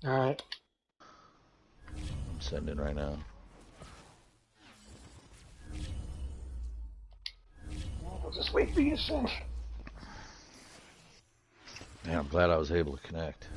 All right. I'm sending right now. I'll just wait for you to send. Yeah, I'm glad I was able to connect.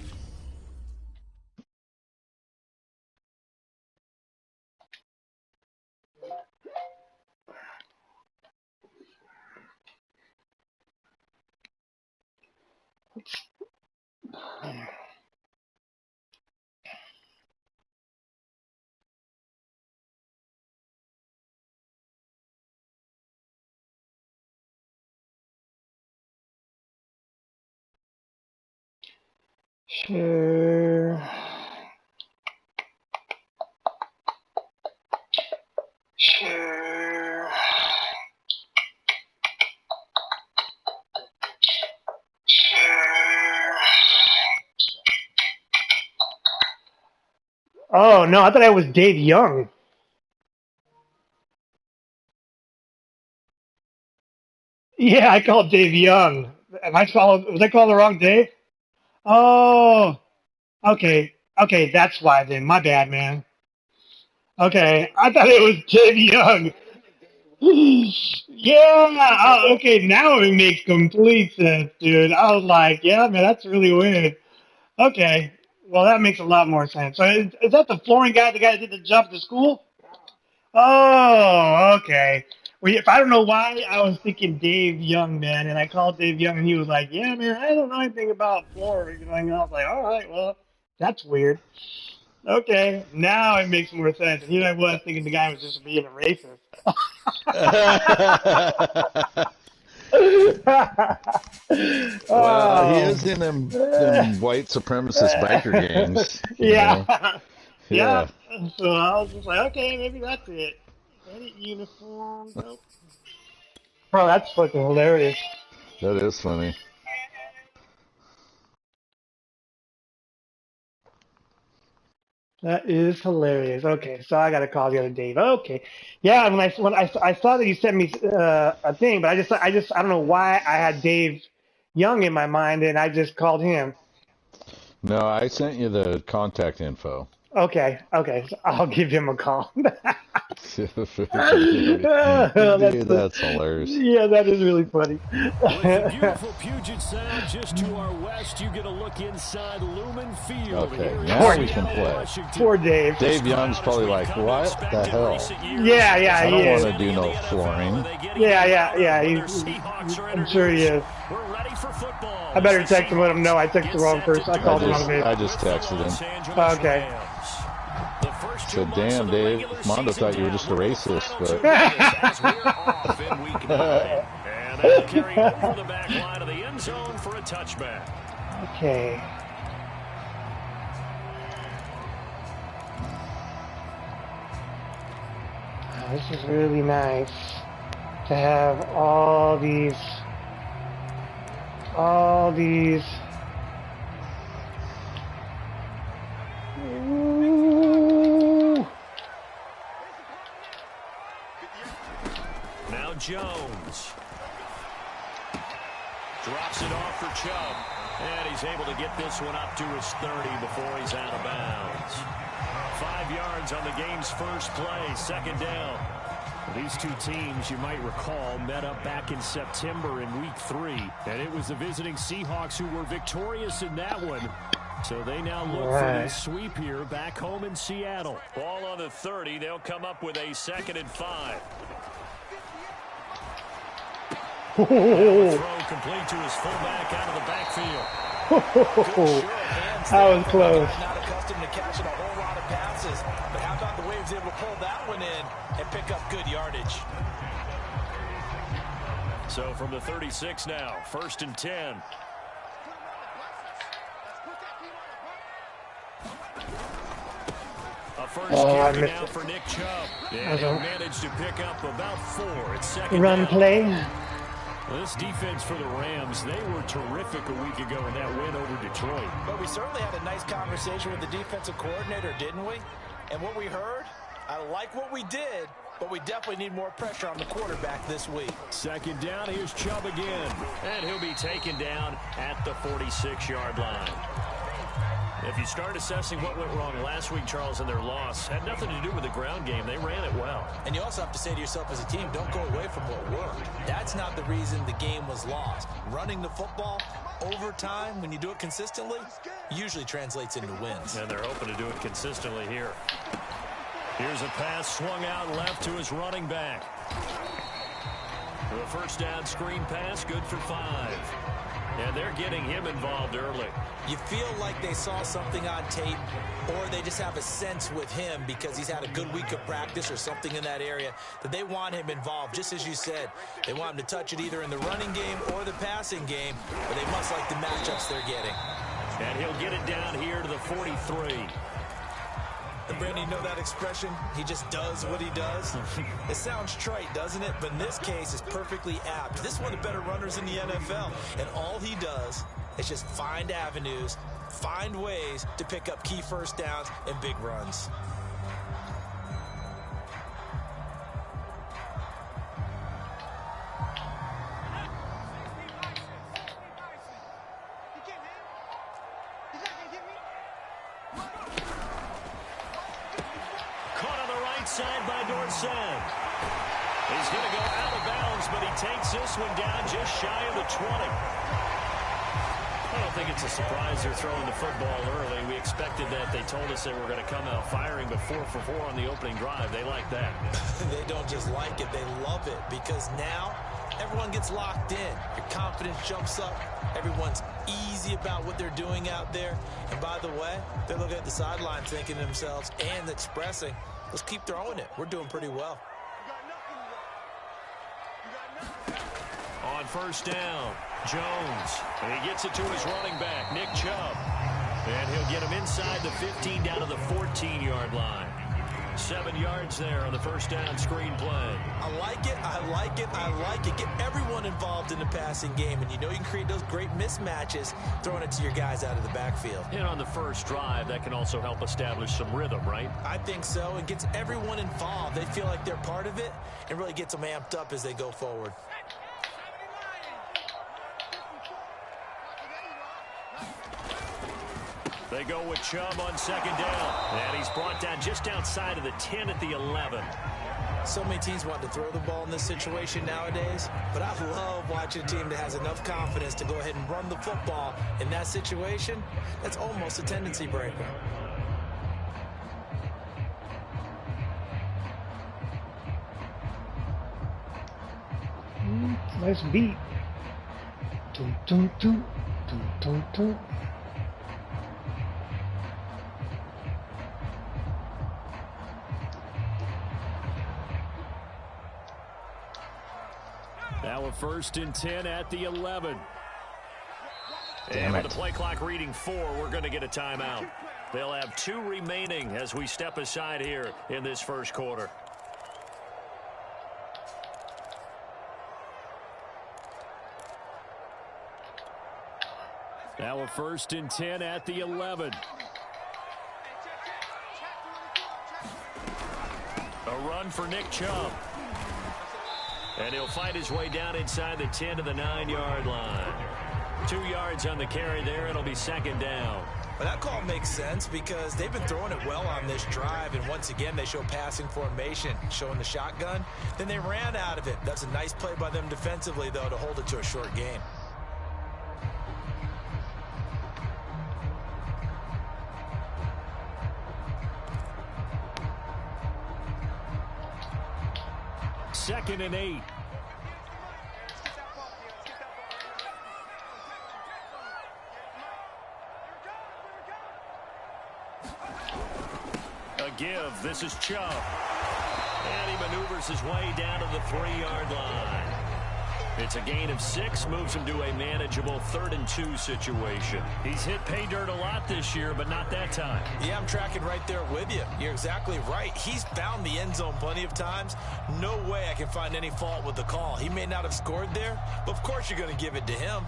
Share. Share. Share. Oh no, I thought I was Dave Young. Yeah, I called Dave Young. Am I called? Was I called the wrong Dave? Oh, okay, okay, that's why then. My bad, man. Okay, I thought it was Dave Young. Yeah, okay, now it makes complete sense, dude. I was like, yeah, man, that's really weird. Okay, well, that makes a lot more sense. So is that the flooring guy, the guy that did the jump to school? Oh, okay. Well, if I don't know why, I was thinking Dave Young, man, and I called Dave Young, and he was like, "Yeah, man, I don't know anything about flooring." And I was like, "All right, well, that's weird." Okay, now it makes more sense. And here I was thinking the guy was just being a racist. Well, he Oh, is in them white supremacist biker gangs, you know. yeah, yeah. Yeah, So I was just like, okay, maybe that's it. Edit uniform. Nope. Bro, that's fucking hilarious. that is funny. That is hilarious. Okay, so I got to call the other Dave. Okay, yeah. When I saw that you sent me a thing, but I don't know why I had Dave Young in my mind, and I just called him. No, I sent you the contact info. Okay, okay. So I'll give him a call. Dude, That's that's hilarious. yeah, that is really funny. With the beautiful Puget Sound just to our west, you get a look inside Lumen Field Okay, here in now poor, we can Seattle, play. Washington. poor Dave. This Dave Young's crowd, as probably we've like, come to what expect the in hell? recent years, Yeah, yeah, I he don't want is. to do in the no NFL, and flooring. they get Yeah, even yeah, louder yeah. when their Seahawks are I'm sure he introduced. is. We're ready for football I as better the text him, let him know I Seahawks texted the get wrong set to person. I do I called the wrong just Dave. I battle just with the texted him. Los Angeles Okay. Rams. The first 2 Said, months of damn, the Dave, regular Mondo season thought you were now just a were the racist, final 2 but days as we're off in week 9. And that'll carry over the back line of the end zone for a touchback. Okay. This is really nice to have all these. Ooh. Now Jones drops it off for Chubb. And he's able to get this one up to his 30 before he's out of bounds. 5 yards on the game's first play, second down. These two teams, you might recall, met up back in September in Week 3. And it was the visiting Seahawks who were victorious in that one. So they now look for this sweep here back home in Seattle. Ball on the 30. They'll come up with a 2nd and 5. Now a throw complete to his fullback out of the backfield. That was close. Not accustomed to catching a whole lot of passes, but how about the way he was able to pull that one in and pick up good yardage? So from the 36 now, 1st and 10. A first carry now for Nick Chubb. And he'll manage to pick up about 4 at second Run down. play. Well, this defense for the Rams, they were terrific a week ago in that win over Detroit. But we certainly had a nice conversation with the defensive coordinator, didn't we? And what we heard, I like what we did, but we definitely need more pressure on the quarterback this week. 2nd down, here's Chubb again. And he'll be taken down at the 46-yard line. if you start assessing what went wrong last week, Charles, in their loss, had nothing to do with the ground game. They ran it well. And you also have to say to yourself as a team, don't go away from what worked. That's not the reason the game was lost. Running the football over time, when you do it consistently, usually translates into wins. And they're hoping to do it consistently here. Here's a pass swung out left to his running back. The first down screen pass, good for 5. And they're getting him involved early. You feel like they saw something on tape, or they just have a sense with him because he's had a good week of practice or something in that area that they want him involved. Just as you said, they want him to touch it either in the running game or the passing game, but they must like the matchups they're getting. And he'll get it down here to the 43. And Brandon, you know that expression? He just does what he does. It sounds trite, doesn't it? But in this case, it's perfectly apt. This is one of the better runners in the NFL. And all he does is just find avenues, find ways to pick up key first downs and big runs. Side by Dorsett. He's going to go out of bounds, but he takes this one down just shy of the 20. I don't think it's a surprise they're throwing the football early. We expected that. They told us they were going to come out firing, but 4 for 4 on the opening drive. They like that. They don't just like it, they love it, because now everyone gets locked in. Your confidence jumps up. Everyone's easy about what they're doing out there. And by the way, they're looking at the sideline thinking to themselves and expressing, let's keep throwing it. We're doing pretty well. On first down, Jones. And he gets it to his running back, Nick Chubb. And he'll get him inside the 15 down to the 14-yard line. 7 yards there on the first down screen play. I like it, I like it, I like it. Get everyone involved in the passing game, and you know you can create those great mismatches throwing it to your guys out of the backfield. And on the first drive, that can also help establish some rhythm, right? I think so. It gets everyone involved. They feel like they're part of it and really gets them amped up as they go forward. They go with Chubb on second down. And he's brought down just outside of the 10 at the 11. So many teams want to throw the ball in this situation nowadays, but I love watching a team that has enough confidence to go ahead and run the football in that situation. That's almost a tendency breaker. Nice beat. Toot, toot, toot, toot, toot, toot. Now a 1st and 10 at the 11. Damn and it. with the play clock reading 4, we're going to get a timeout. They'll have 2 remaining as we step aside here in this first quarter. Now a 1st and 10 at the 11. A run for Nick Chubb. And he'll fight his way down inside the 10 to the 9-yard line. 2 yards on the carry there. It'll be second down. But that call makes sense because they've been throwing it well on this drive. And once again, they show passing formation, showing the shotgun. Then they ran out of it. That's a nice play by them defensively, though, to hold it to a short game. Second and 8. A give. This is Chubb. And he maneuvers his way down to the 3-yard line. It's a gain of 6, moves him to a manageable 3rd and 2 situation. He's hit pay dirt a lot this year, but not that time. Yeah, I'm tracking right there with you. You're exactly right. He's found the end zone plenty of times. No way I can find any fault with the call. He may not have scored there, but of course you're going to give it to him.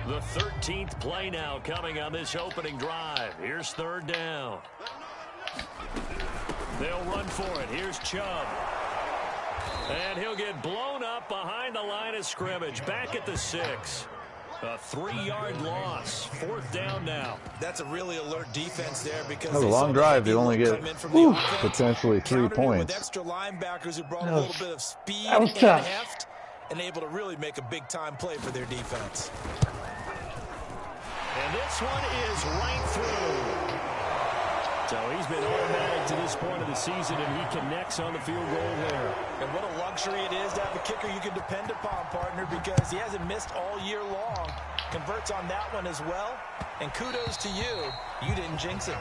The 13th play now coming on this opening drive. Here's 3rd down. They'll run for it. Here's Chubb. And he'll get blown up behind the line of scrimmage. Back at the 6. A 3-yard loss. 4th down now. That's a really alert defense there because that was a long drive. They only get potentially 3 points. With extra linebackers who brought a little bit of speed and heft and able to really make a big-time play for their defense. And this one is right through. So he's been automatic to this point of the season, and he connects on the field goal there. And what a luxury it is to have a kicker you can depend upon, partner, because he hasn't missed all year long. Converts on that one as well. And kudos to you. You didn't jinx it.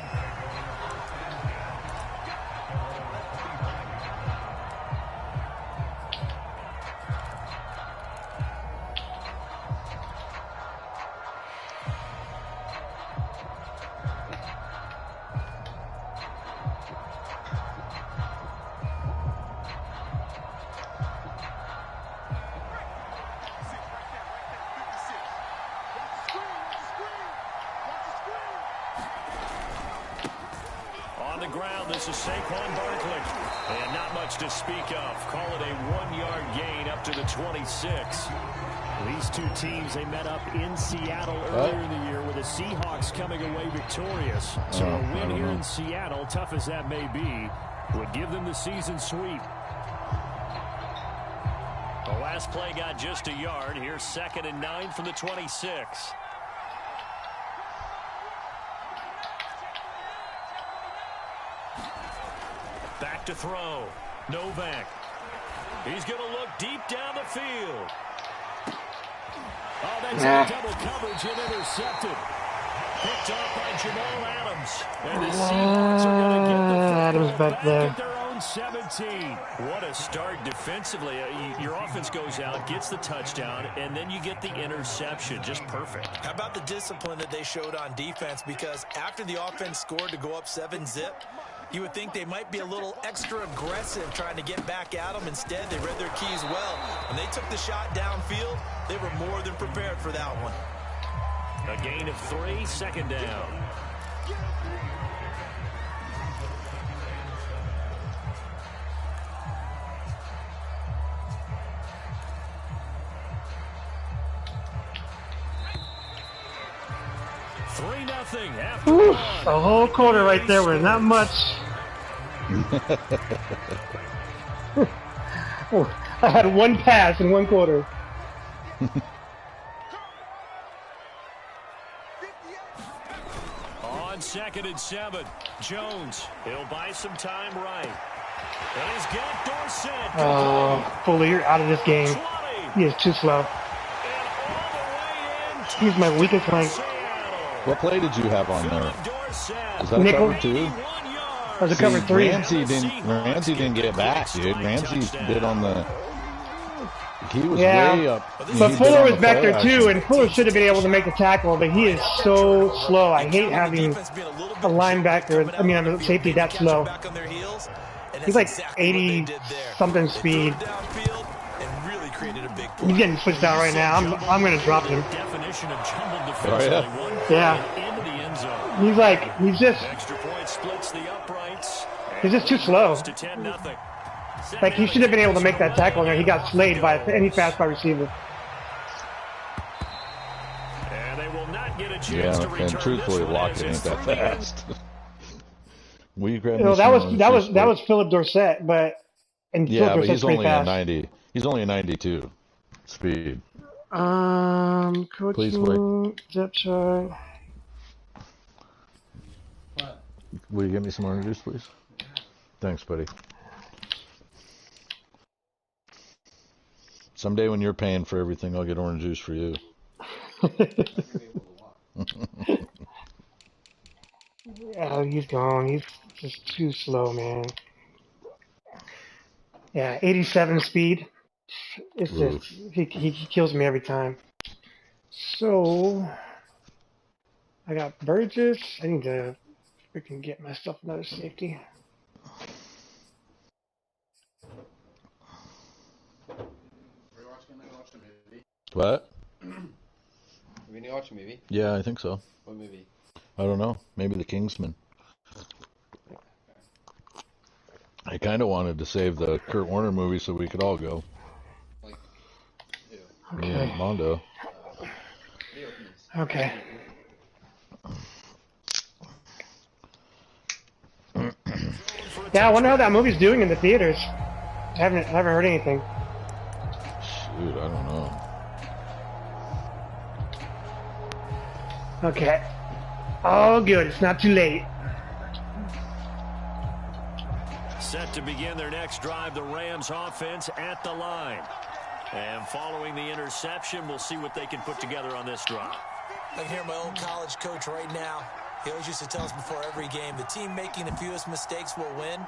This is Saquon Barkley. And not much to speak of. Call it a 1-yard gain up to the 26. These two teams, they met up in Seattle earlier in the year with the Seahawks coming away victorious. So a win here in Seattle, tough as that may be, would give them the season sweep. The last play got just a yard. Here's 2nd and 9 from the 26. Back to throw. Novak. He's going to look deep down the field. Oh, that's a double coverage and intercepted. Picked off by Jamal Adams. And the Seahawks are going to get the Adams back there. at their own 17. What a start defensively. Your offense goes out, gets the touchdown, and then you get the interception. Just perfect. How about the discipline that they showed on defense? Because after the offense scored to go up 7-zip, you would think they might be a little extra aggressive trying to get back at them. Instead, they read their keys well. When they took the shot downfield, they were more than prepared for that one. A gain of 3, 2nd down. A whole quarter right there was not much. I had one pass in 1 quarter. On 2nd and 7, Jones. He'll buy some time right. And he's got Dorsett. Fuller, you're out of this game. 20. He is too slow. He's my weakest link. What play did you have on there? Is that Nickel. a cover 2? That was a cover 3. Ramsey didn't get back, dude. Ramsey did on the... He was way up. But Fuller was back there too, and Fuller should have been able to make the tackle, but he is so slow. I hate having a linebacker, a safety that slow. He's like 80-something speed. He's getting pushed out right now. I'm going to drop him. Yeah. He's just too slow. Like, he should have been able to make that tackle there. He got slayed by any fast wide receiver. And they will not get a chance Yeah, to return and truthfully, Lockett ain't that fast. Will you grab me that was Philip Dorsett, but yeah, but he's only fast. a 90. He's only a 92 speed. Coaching, depth chart. Will you get me some orange juice, please? Thanks, buddy. Someday when you're paying for everything, I'll get orange juice for you. Yeah, he's gone. He's just too slow, man. Yeah, 87 speed. It's just he kills me every time. So I got Burgess. I need to freaking get myself another safety. What? Are we gonna watch a movie? Yeah, I think so. What movie? I don't know. Maybe The Kingsman. I kind of wanted to save the Kurt Warner movie so we could all go. Like, ew. Okay. Me and Mondo. Okay. Yeah, I wonder how that movie's doing in the theaters. I haven't heard anything. Shoot, I don't know. Okay. Oh, good. It's not too late. Set to begin their next drive, the Rams offense at the line. And following the interception, we'll see what they can put together on this drive. I can hear my old college coach right now. He always used to tell us before every game, the team making the fewest mistakes will win.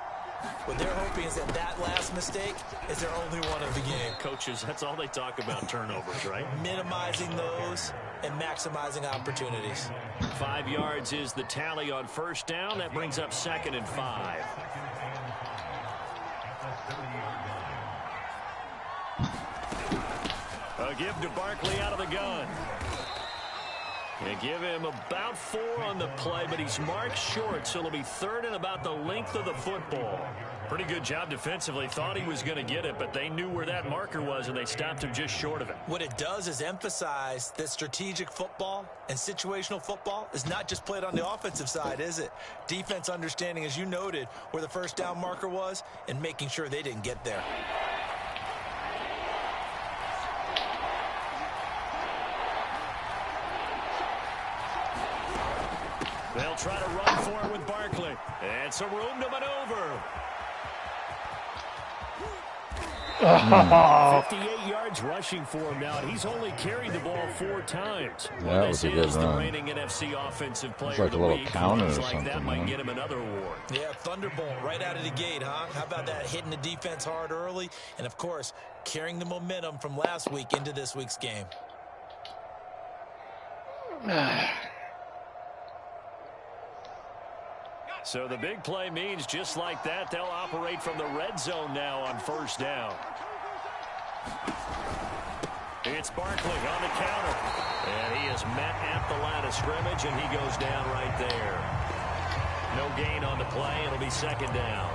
What they're hoping is that last mistake is their only one of the game. Coaches, that's all they talk about, turnovers, right? Minimizing those and maximizing opportunities. 5 yards is the tally on first down. That brings up 2nd and 5. A give to Barkley out of the gun. They give him about 4 on the play, but he's marked short, so it'll be 3rd and about the length of the football. Pretty good job defensively. Thought he was going to get it, but they knew where that marker was, and they stopped him just short of it. What it does is emphasize that strategic football and situational football is not just played on the offensive side, is it? Defense understanding, as you noted, where the first down marker was and making sure they didn't get there. They'll try to run for it with Barkley. And some room to maneuver. 58 yards rushing for him now, and he's only carried the ball 4 times. That was a good The run. reigning NFC offensive player It's like of the a little week. counter or Runs like something, that might man. get him another award. Yeah, thunderbolt right out of the gate, huh? How about that, hitting the defense hard early? And, of course, carrying the momentum from last week into this week's game. So the big play means just like that, they'll operate from the red zone now on first down. It's Barkley on the counter. And he is met at the line of scrimmage, and he goes down right there. No gain on the play. It'll be 2nd down.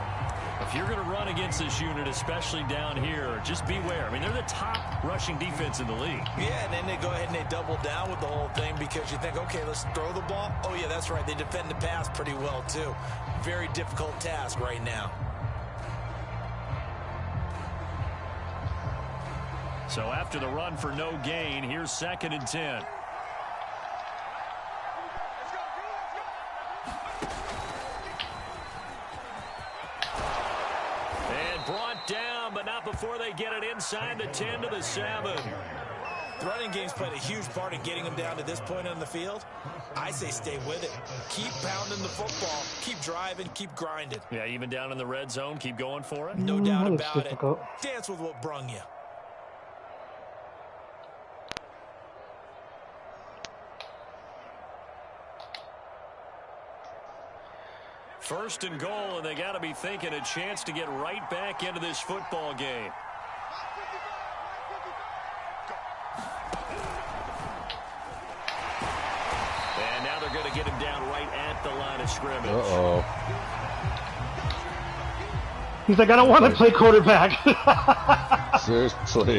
If you're going to run against this unit, especially down here, just beware. I mean, they're the top rushing defense in the league. Yeah, and then they go ahead and they double down with the whole thing because you think, okay, let's throw the ball. Oh, yeah, that's right. They defend the pass pretty well, too. Very difficult task right now. So after the run for no gain, here's 2nd and 10. Brought down, but not before they get it inside the 10 to the 7. The running game's played a huge part in getting them down to this point on the field. I say stay with it. Keep pounding the football. Keep driving. Keep grinding. Yeah, even down in the red zone, keep going for it. No doubt That about looks difficult. it. Dance with what brung you. First and goal, and they got to be thinking a chance to get right back into this football game. And now they're going to get him down right at the line of scrimmage. Uh-oh. He's like, I don't want to play quarterback. Seriously,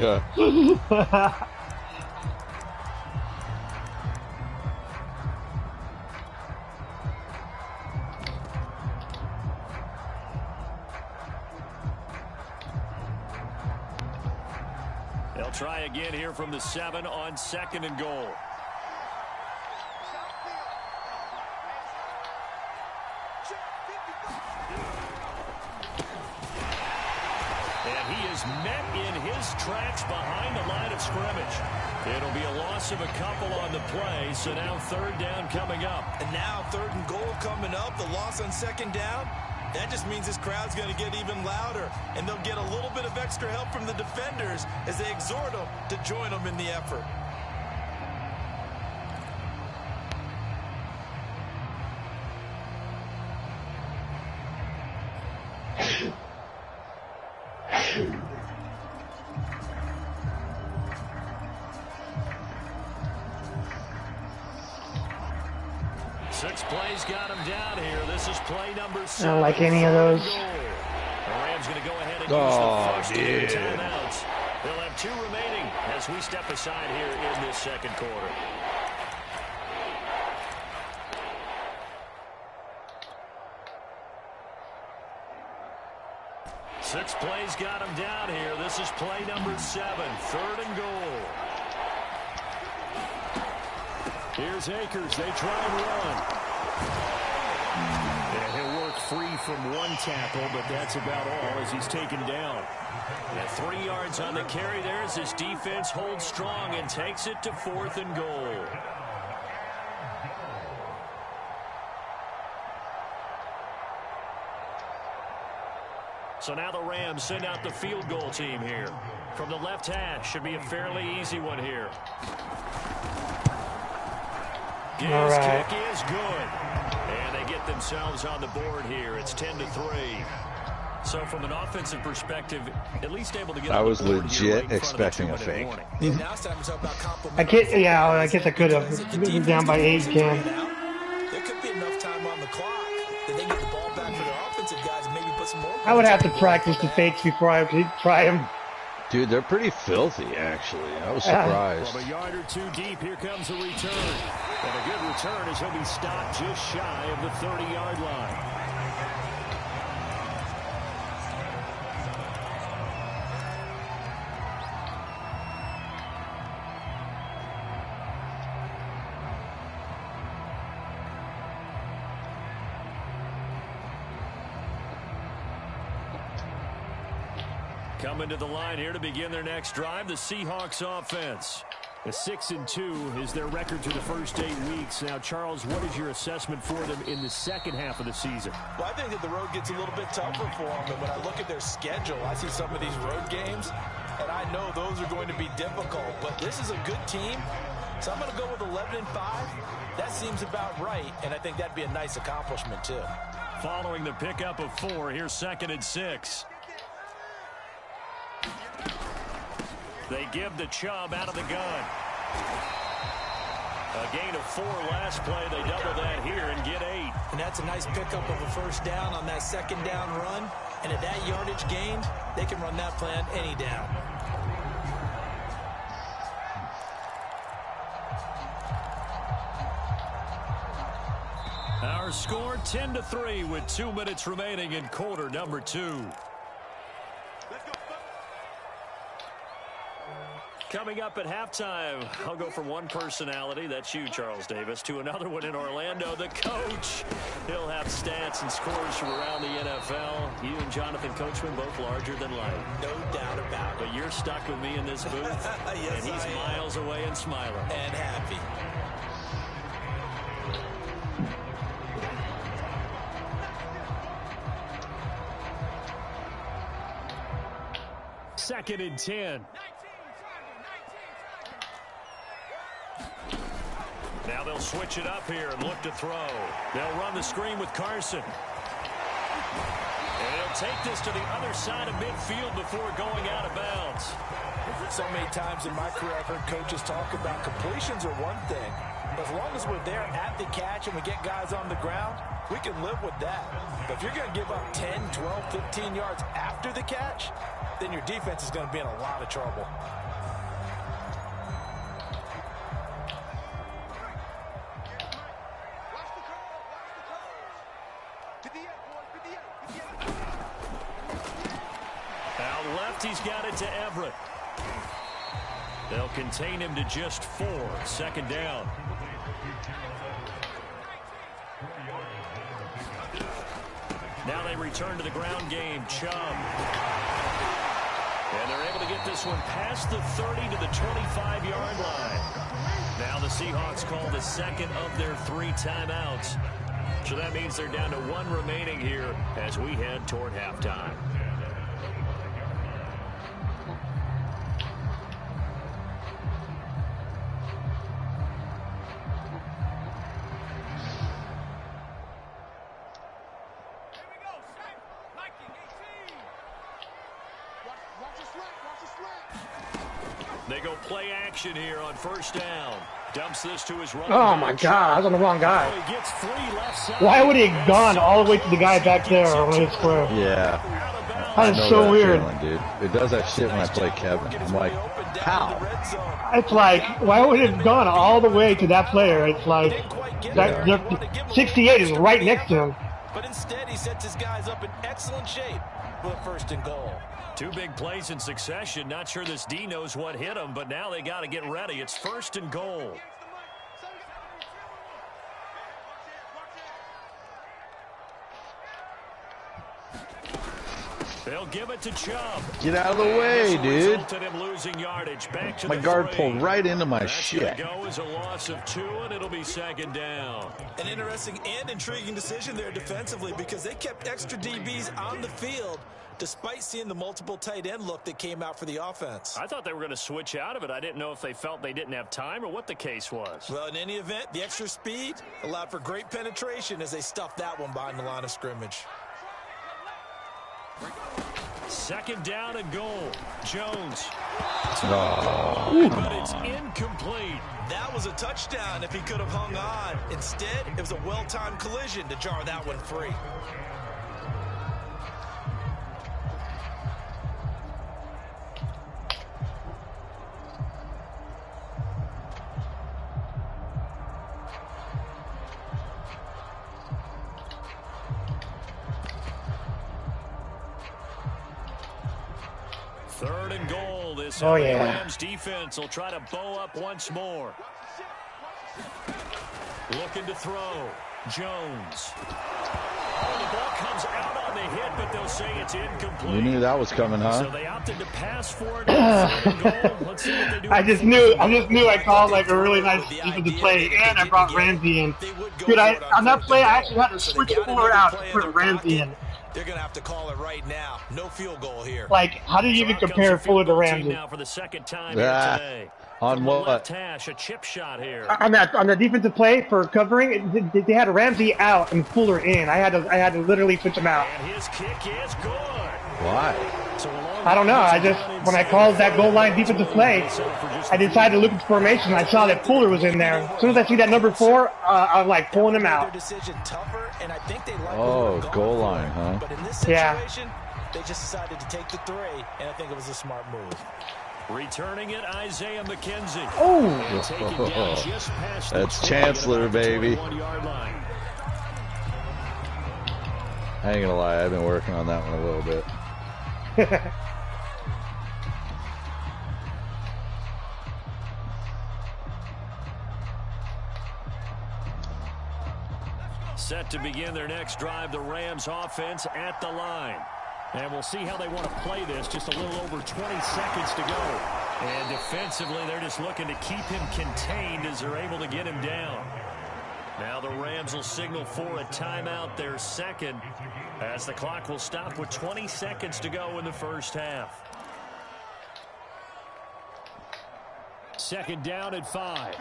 They'll try again here from the 7 on 2nd and goal. And he is met in his tracks behind the line of scrimmage. It'll be a loss of a couple on the play, so now 3rd down coming up. And now 3rd and goal coming up. The loss on 2nd down. That just means this crowd's going to get even louder, and they'll get a little bit of extra help from the defenders as they exhort them to join them in the effort. Six plays got him down here. This is play number 7. I don't like any of those. The Rams going to go ahead and use the first of their timeouts. They'll have 2 remaining as we step aside here in this second quarter. Six plays got him down here. This is play number 7, 3rd and goal. Here's Akers. They try and run. And he'll work free from 1 tackle, but that's about all as he's taken down. And 3 yards on the carry there as his defense holds strong and takes it to 4th and goal. So now the Rams send out the field goal team here. From the left hash, should be a fairly easy one here. His kick is good. And they get themselves on the board here. It's 10-3. So from an offensive perspective, at least able to get. I was legit expecting a fake. I guess I could have been down by 8, Cam. There could be enough time on the clock that they get the ball back for their offensive guys and maybe put some more. I would have to practice the fakes before I try them. Dude, they're pretty filthy, actually. I was surprised. From a yard or 2 deep, here comes a return. And a good return as he'll be stopped just shy of the 30-yard line. Coming to the line here to begin their next drive, the Seahawks offense. A 6-2 is their record through the first 8 weeks. Now, Charles, what is your assessment for them in the second half of the season? Well, I think that the road gets a little bit tougher for them. And when I look at their schedule, I see some of these road games, and I know those are going to be difficult. But this is a good team, so I'm going to go with 11-5. That seems about right, and I think that'd be a nice accomplishment, too. Following the pickup of 4, here's 2nd and 6. They give the Chubb out of the gun. A gain of 4 last play. They double that here and get 8. And that's a nice pickup of a first down on that 2nd down run. And at that yardage gained, they can run that play on any down. Our score 10-3 with 2 minutes remaining in quarter number 2. Coming up at halftime, I'll go from one personality, that's you, Charles Davis, to another one in Orlando, the coach. He'll have stats and scores from around the NFL. You and Jonathan Coachman, both larger than life. No doubt about it. But you're stuck with me in this booth, yes, and he's miles away and smiling. And happy. Second and 10. Now they'll switch it up here and look to throw. They'll run the screen with Carson. And he'll take this to the other side of midfield before going out of bounds. So many times in my career, I've heard coaches talk about completions are one thing. But as long as we're there at the catch and we get guys on the ground, we can live with that. But if you're going to give up 10, 12, 15 yards after the catch, then your defense is going to be in a lot of trouble. He's got it to Everett. They'll contain him to just 4. 2nd down. Now they return to the ground game. Chubb. And they're able to get this one past the 30 to the 25-yard line. Now the Seahawks call the 2nd of their 3 timeouts. So that means they're down to 1 remaining here as we head toward halftime. They go play action here on 1st down. Dumps this to his running Oh my God, I was on the wrong guy. He gets 3 left side. Why would he have gone all the way to the guy back there on his square? Yeah, I That is know so that weird. feeling, dude. It does that shit when I play Kevin. I'm like, how? It's like, why would it have gone all the way to that player? It's like, Yeah. 68 is right next to him. But instead, he sets his guys up in excellent shape for the 1st and goal. 2 big plays in succession. Not sure this D knows what hit him, but now they got to get ready. It's 1st and goal. They'll give it to Chubb. Get out of the way, dude. My guard pulled right into my That's shit. Go as a loss of 2, and it'll be 2nd down. An interesting and intriguing decision there defensively because they kept extra DBs on the field despite seeing the multiple tight end look that came out for the offense. I thought they were going to switch out of it. I didn't know if they felt they didn't have time or what the case was. Well, in any event, the extra speed allowed for great penetration as they stuffed that one behind the line of scrimmage. 2nd down and goal. Jones. Oh. But it's incomplete. That was a touchdown if he could have hung on. Instead, it was a well-timed collision to jar that one free. Third and goal. This Rams defense will try to bow up once more. Looking to throw. Jones. Oh, the ball comes out on the hit, but they'll say it's incomplete. You knew that was coming, huh? So they opted to pass for it. Let's see what they do. I just knew I called like a really nice defensive play, and I brought Ramsey in. Dude, on that play, I actually had to switch Fuller out to put Ramsey in. They're going to have to call it right now. No field goal here. Like, how do you even compare Fuller to Ramsey? Now for the 2nd time here today. On what? Hash, a chip shot here. On the defensive play for covering, they had Ramsey out and Fuller in. I had to literally switch them out. And his kick is good. Why? I don't know. When I called that goal line defensive play, I decided to look at the formation. I saw that Fuller was in there. As soon as I see that number 4, I was like pulling him out. Oh, goal line, huh? But in this situation, they just decided to take the 3, and I think it was a smart move. Returning it, Isaiah McKenzie. Oh, that's Chancellor, baby. I ain't gonna lie, I've been working on that one a little bit. Set to begin their next drive, the Rams offense at the line. And we'll see how they want to play this. Just a little over 20 seconds to go. And defensively, they're just looking to keep him contained as they're able to get him down. Now the Rams will signal for a timeout, their 2nd, as the clock will stop with 20 seconds to go in the first half. 2nd down and 5.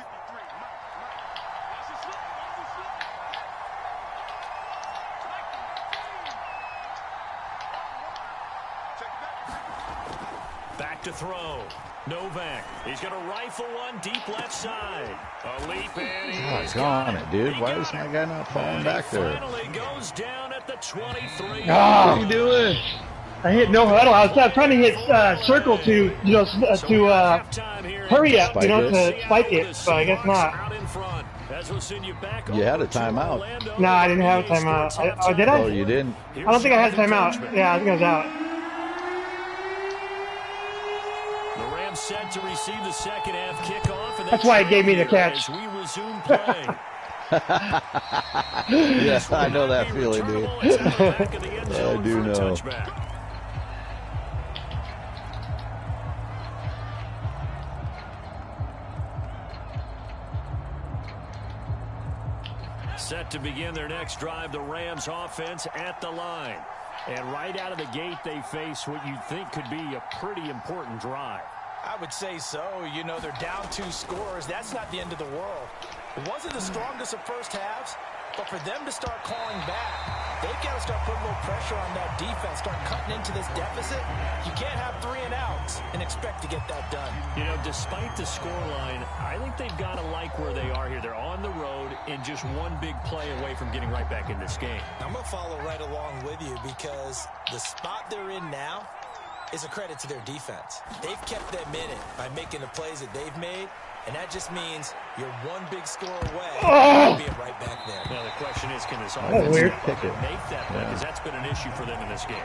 Back to throw. Novak. He's going to rifle one deep left side. A leap in. He's on it, dude. Why is my guy not falling back there? Finally goes down at the 23. What are you doing? I hit no huddle. I was trying to hit circle to hurry up, to spike it, but I guess not. You had a timeout. No, I didn't have a timeout. Did I? Oh, you didn't? I don't think I had a timeout. Yeah, I think I was out. The Rams set to receive the 2nd half kickoff. And that's why it gave me the catch. We resume play. Yes, I know that feeling, dude. I do know. Set to begin their next drive, the Rams offense at the line. And right out of the gate, they face what you'd think could be a pretty important drive. I would say so. You know, they're down 2 scores. That's not the end of the world. It wasn't the strongest of first halves, But for them to start clawing back, they've got to start putting a little pressure on that defense, start cutting into this deficit. You can't have 3 and outs and expect to get that done. You know, despite the scoreline, I think they've got to like where they are here. They're on the road and just one big play away from getting right back in this game. I'm going to follow right along with you because the spot they're in now is a credit to their defense. They've kept them in it by making the plays that they've made, and that just means you're one big score away from being right back there. Now, the question is, can this offense weird. make that play? Because that's been an issue for them in this game.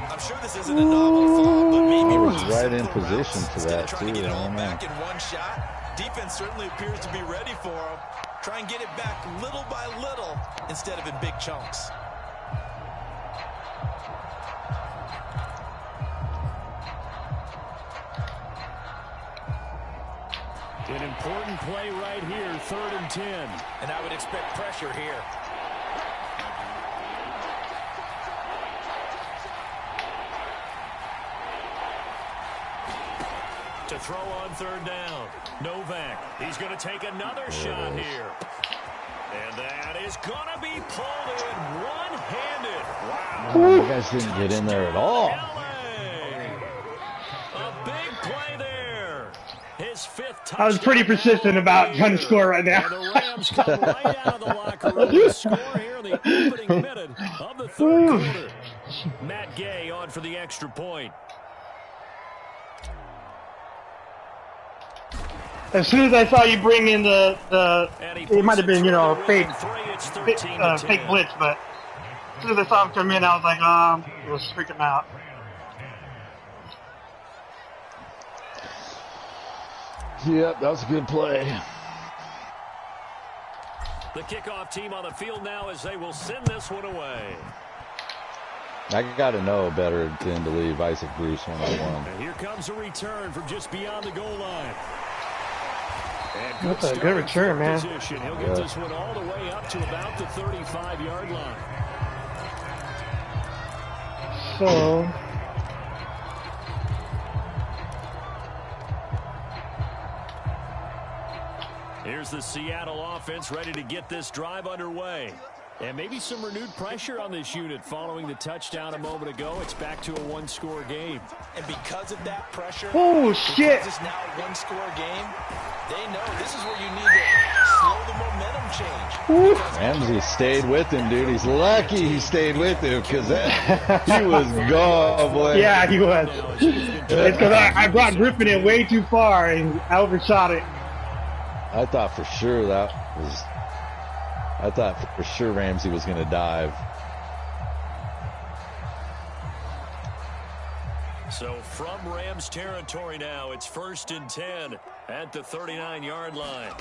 I'm sure this isn't a novel thought, but maybe was right in position for that, trying to too. get it I all don't know. back in one shot. Defense certainly appears to be ready for them. Try and get it back little by little instead of in big chunks. An important play right here, 3rd and 10. And I would expect pressure here. To throw on 3rd down. Novak, he's going to take another shot here. And that is going to be pulled in one-handed. Wow. Oh, you guys didn't get in there at all. A big play there. His 5th touchdown. I was pretty persistent about trying to score right now. And the Rams come right out of the locker room to score here in the opening minute of the 3rd quarter. Matt Gay on for the extra point. As soon as I saw you bring in it might have been, fake blitz, but as soon as I saw him come in, I was like, it was freaking out. Yep, that was a good play. The kickoff team on the field now as they will send this one away. I got to know better than to leave Isaac Bruce 101. And here comes a return from just beyond the goal line. That's a good return, man. Position. He'll get this one all the way up to about the 35-yard line. So, here's the Seattle offense ready to get this drive underway. And maybe some renewed pressure on this unit following the touchdown a moment ago. It's back to a one-score game. And because of that pressure, oh shit! Because it's now a one-score game, they know this is where you need to slow the momentum change. Ramsey stayed with him, dude. He's lucky he stayed with him because he was gone, boy. Yeah, he was. It's because I brought Griffin in way too far and I overshot it. I thought for sure Ramsey was going to dive. So from Rams territory now, it's 1st and 10 at the 39-yard line.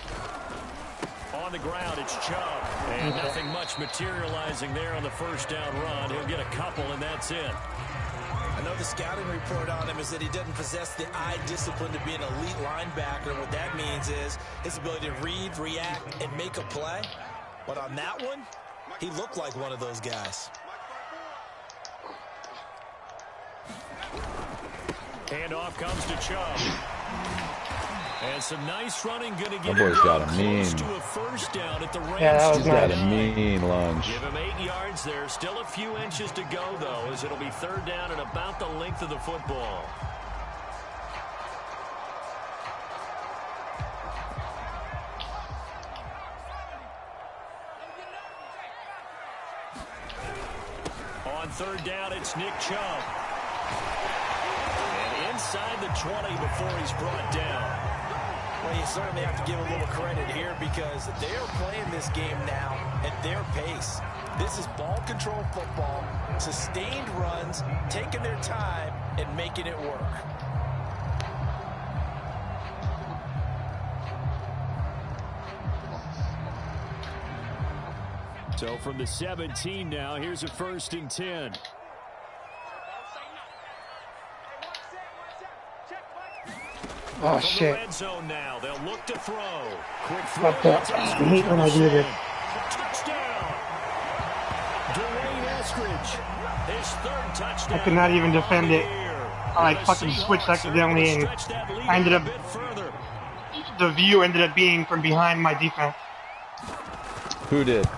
On the ground, it's Chubb. And nothing much materializing there on the first down run. He'll get a couple, and that's it. I know the scouting report on him is that he doesn't possess the eye discipline to be an elite linebacker. And what that means is his ability to read, react, and make a play. But on that one, he looked like one of those guys. Handoff comes to Chubb. And some nice running going to get That boy's got a close mean. to a first down at the Rams. Yeah, that was He's got a nice. mean lunge. Give him 8 yards there. Still a few inches to go, though, as it'll be 3rd down and about the length of the football. On 3rd down, it's Nick Chubb. And inside the 20 before he's brought down. Well, you certainly have to give a little credit here because they are playing this game now at their pace. This is ball control football, sustained runs, taking their time and making it work. So from the 17 now, here's a 1st and 10. Oh From the shit! red zone now, they'll look to throw. Quick throw. Fuck that. I hate when I do this. Touchdown. Dwayne Eskridge, his 3rd touchdown. I could not even defend it. I fucking switched accidentally and I ended up. The view ended up being from behind my defense. Who did?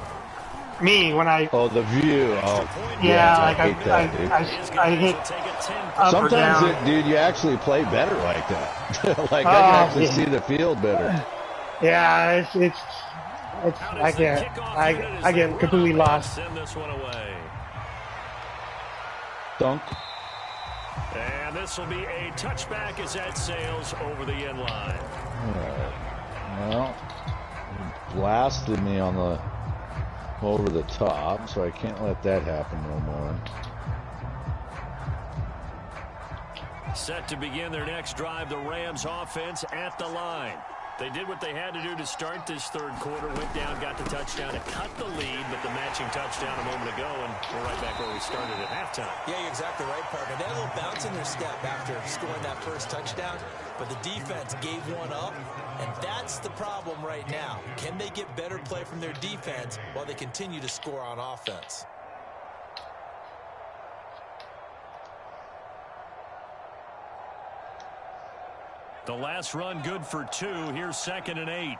Me, when I... Oh, the view. Oh, Yeah, like I hate that, dude. I hit up or Sometimes, down. dude, you actually play better like that. Like, Oh, I can actually yeah. see the field better. Yeah, it's I can't. I get completely lost. Send this one away. Dunk. And this will be a touchback as that sails over the end line. All right. Well, he blasted me on the over the top, so I can't let that happen no more. Set to begin their next drive, the Rams offense at the line. They did what they had to do to start this third quarter, went down, got the touchdown to cut the lead, but the matching touchdown a moment ago, and we're right back where we started at halftime. Yeah, you're exactly right, partner. They had a little bounce in their step after scoring that first touchdown, but the defense gave one up, and that's the problem right now. Can they get better play from their defense while they continue to score on offense? The last run good for 2. Here's 2nd and 8.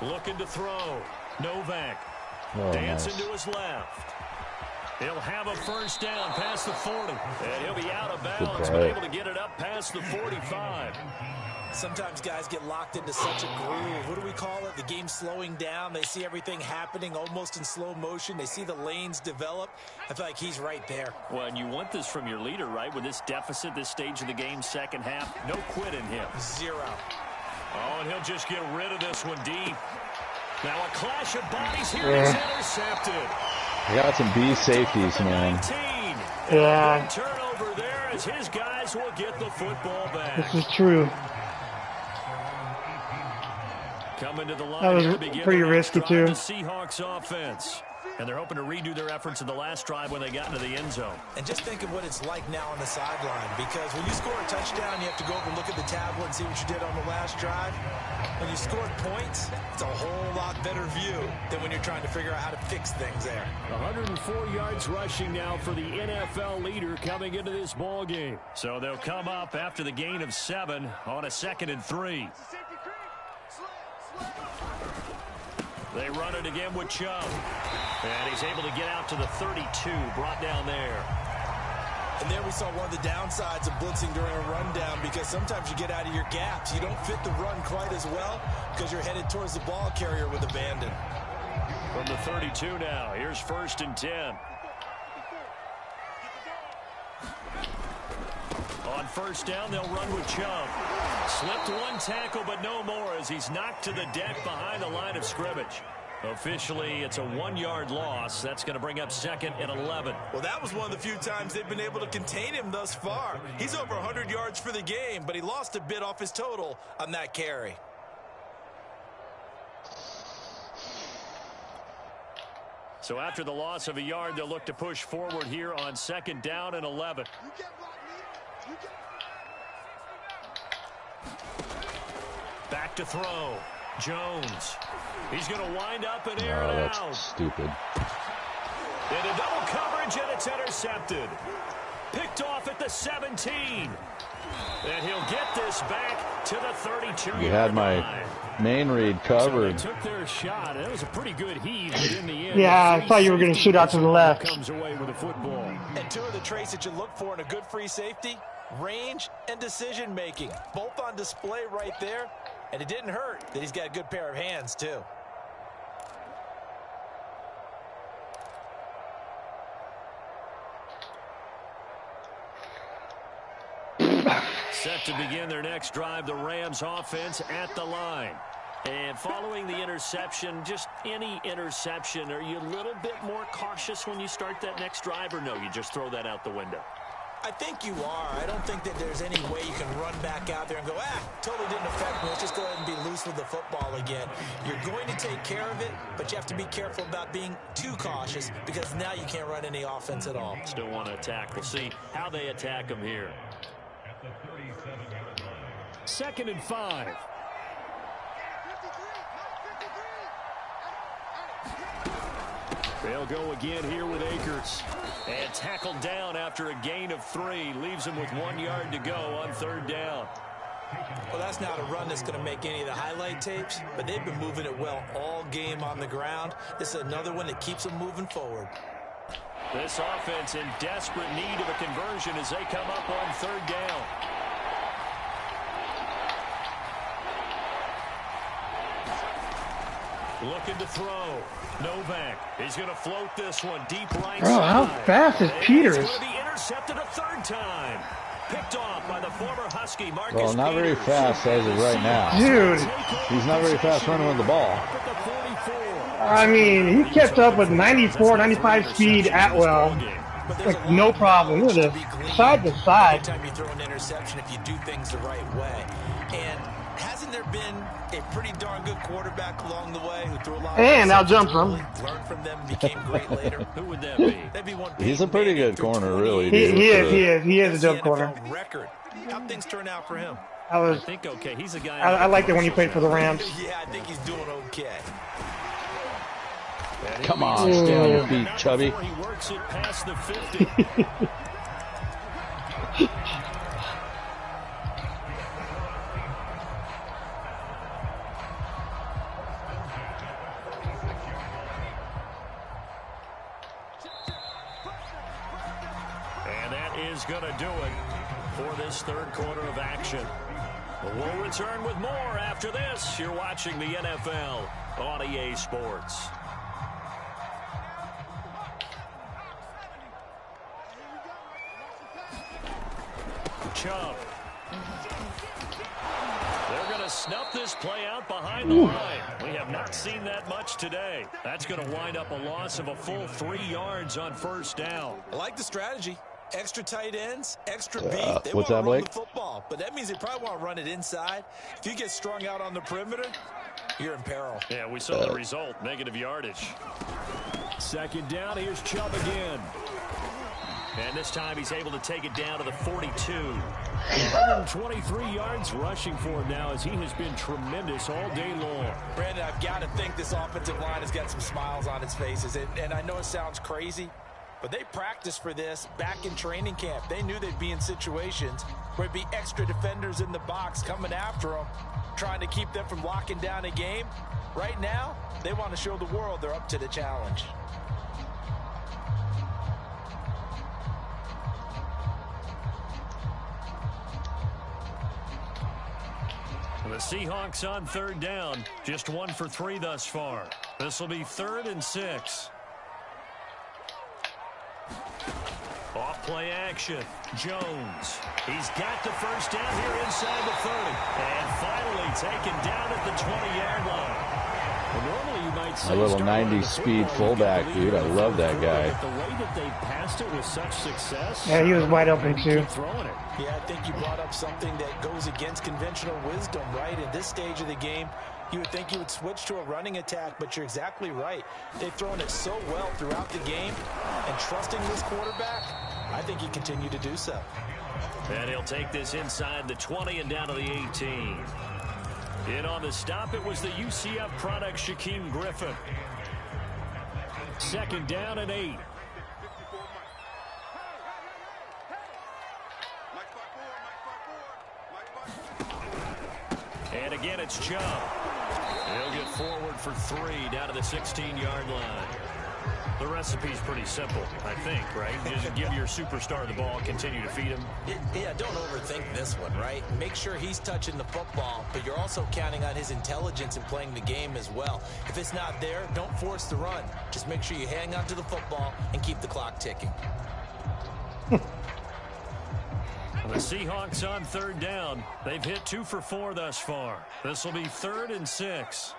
Looking to throw. Novak. Dancing to his left. He'll have a first down past the 40. And he'll be out of bounds, but able to get it up past the 45. Sometimes guys get locked into such a groove. What do we call it? The game slowing down. They see everything happening almost in slow motion. They see the lanes develop. I feel like he's right there. Well, and you want this from your leader, right? With this deficit, this stage of the game, second half, no quit in him. 0. Oh, and he'll just get rid of this one deep. Now a clash of bodies here is intercepted. I got some B safeties, man. 19. Yeah. Turnover there as his guys will get the football back. This is true. Coming to the line. That was pretty risky, too. The Seahawks offense. And they're hoping to redo their efforts in the last drive when they got into the end zone. And just think of what it's like now on the sideline, because when you score a touchdown, you have to go over and look at the tablet and see what you did on the last drive. When you scored points, it's a whole lot better view than when you're trying to figure out how to fix things there. 104 yards rushing now for the NFL leader coming into this ball game. So they'll come up after the gain of 7 on a 2nd and 3. They run it again with Chubb. And he's able to get out to the 32, brought down there. And there we saw one of the downsides of blitzing during a rundown, because sometimes you get out of your gaps. You don't fit the run quite as well because you're headed towards the ball carrier with abandon. From the 32 now, here's 1st and 10. On first down, they'll run with Chubb. Slipped one tackle, but no more as he's knocked to the deck behind the line of scrimmage. Officially, it's a 1-yard loss. That's going to bring up 2nd and 11. Well, that was one of the few times they've been able to contain him thus far. He's over 100 yards for the game, but he lost a bit off his total on that carry. So after the loss of a yard, they'll look to push forward here on 2nd down and 11. Back to throw. Jones. He's going to wind up and air it out. That's stupid. Into double coverage, and it's intercepted. Picked off at the 17. And he'll get this back to the 32. You had my main read covered. So they took their shot. It was a pretty good heave, but in the end, yeah, I thought you were going to shoot out to the left. Comes away with a football. And 2 of the traits that you look for in a good free safety: range and decision making. Both on display right there. And it didn't hurt that he's got a good pair of hands, too. Set to begin their next drive, the Rams offense at the line. And following the interception, just any interception, are you a little bit more cautious when you start that next drive, or no, you just throw that out the window? I think you are. I don't think that there's any way you can run back out there and go, totally didn't affect me. Let's just go ahead and be loose with the football again. You're going to take care of it, but you have to be careful about being too cautious, because now you can't run any offense at all. Still want to attack. We'll see how they attack them here. 2nd and 5. They'll go again here with Akers. And tackled down after a gain of 3. Leaves him with 1 yard to go on 3rd down. Well, that's not a run that's going to make any of the highlight tapes, but they've been moving it well all game on the ground. This is another one that keeps them moving forward. This offense in desperate need of a conversion as they come up on 3rd down. Looking to throw. Novak. He's going to float this one deep right Bro, how side. fast is Peters? It's going to be intercepted a 3rd time. Picked off by the former Husky, Marcus Well, not very Peters. fast as of right now. Dude, He's not very fast running with the ball. Up at the 44. I mean, he kept up with 94, 95 speed at will. Like, no problem. Look at this. Side to side. Anytime you throw an interception, if you do things the right way. And hasn't there been a pretty darn good quarterback along the way who threw a lot of And interceptions outjumped early, him. learned from them, became great later? Who would that be? That'd be one He's a Peyton pretty Manning good threw corner, 28. really. He is a That's dope the corner. NFL record. How'd things turn out for him? I think okay. He's a guy. I liked it when he played for the Rams. Yeah, I think he's doing okay. Come on, stay on your feet, Chubby. He works it past the 50. And that is going to do it for this 3rd quarter of action. We'll return with more after this. You're watching the NFL on EA Sports. Chubb. They're going to snuff this play out behind the line. We have not seen that much today. That's going to wind up a loss of a full 3 yards on 1st down. I like the strategy. Extra tight ends, extra beat. They want what's to that, run Blake? the football, but that means they probably want to run it inside. If you get strung out on the perimeter, you're in peril. Yeah, we saw the result. Negative yardage. 2nd down. Here's Chubb again. And this time he's able to take it down to the 42. 123 yards rushing for him now as he has been tremendous all day long. Brandon, I've got to think this offensive line has got some smiles on its faces. And I know it sounds crazy, but they practiced for this back in training camp. They knew they'd be in situations where it'd be extra defenders in the box coming after them, trying to keep them from locking down a game. Right now, they want to show the world they're up to the challenge. The Seahawks on 3rd down. Just 1 for 3 thus far. This will be 3rd and 6. Off play action. Jones. He's got the 1st down here inside the 30. And finally taken down at the 20-yard line. Well, normally you might say A little 90 speed fullback, dude. I love that guy. But the way that they passed it with such success. Yeah, he was wide open too. Keep throwing it. Yeah, I think you brought up something that goes against conventional wisdom, right? In this stage of the game, you would think you would switch to a running attack, but you're exactly right. They've thrown it so well throughout the game, and trusting this quarterback, I think he continued to do so. And he'll take this inside the 20 and down to the 18. In on the stop, it was the UCF product, Shaquem Griffin. 2nd down and 8. And again, it's Chubb. He'll get forward for 3 down to the 16-yard line. The recipe's pretty simple, I think, right? Just give your superstar the ball, continue to feed him. Yeah, don't overthink this one, right? Make sure he's touching the football, but you're also counting on his intelligence in playing the game as well. If it's not there, don't force the run. Just make sure you hang on to the football and keep the clock ticking. The Seahawks on 3rd down. They've hit 2 for 4 thus far. This will be 3rd and 6.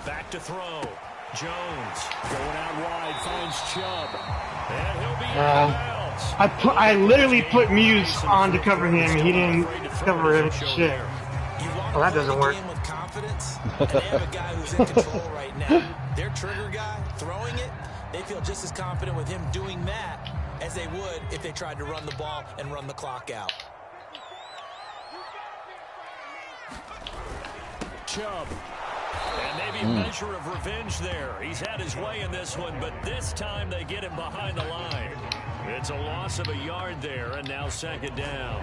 Back to throw. Jones going out wide, finds Chubb. And he'll be out of bounds. I literally put Muse on to cover him. He didn't cover him. Shit. Well, that doesn't work. With confidence, and they have a guy who's in control right now. Their trigger guy throwing it, they feel just as confident with him doing that as they would if they tried to run the ball and run the clock out. Chubb. And maybe a measure of revenge there. He's had his way in this one, but this time they get him behind the line. It's a loss of a yard there, and now second down.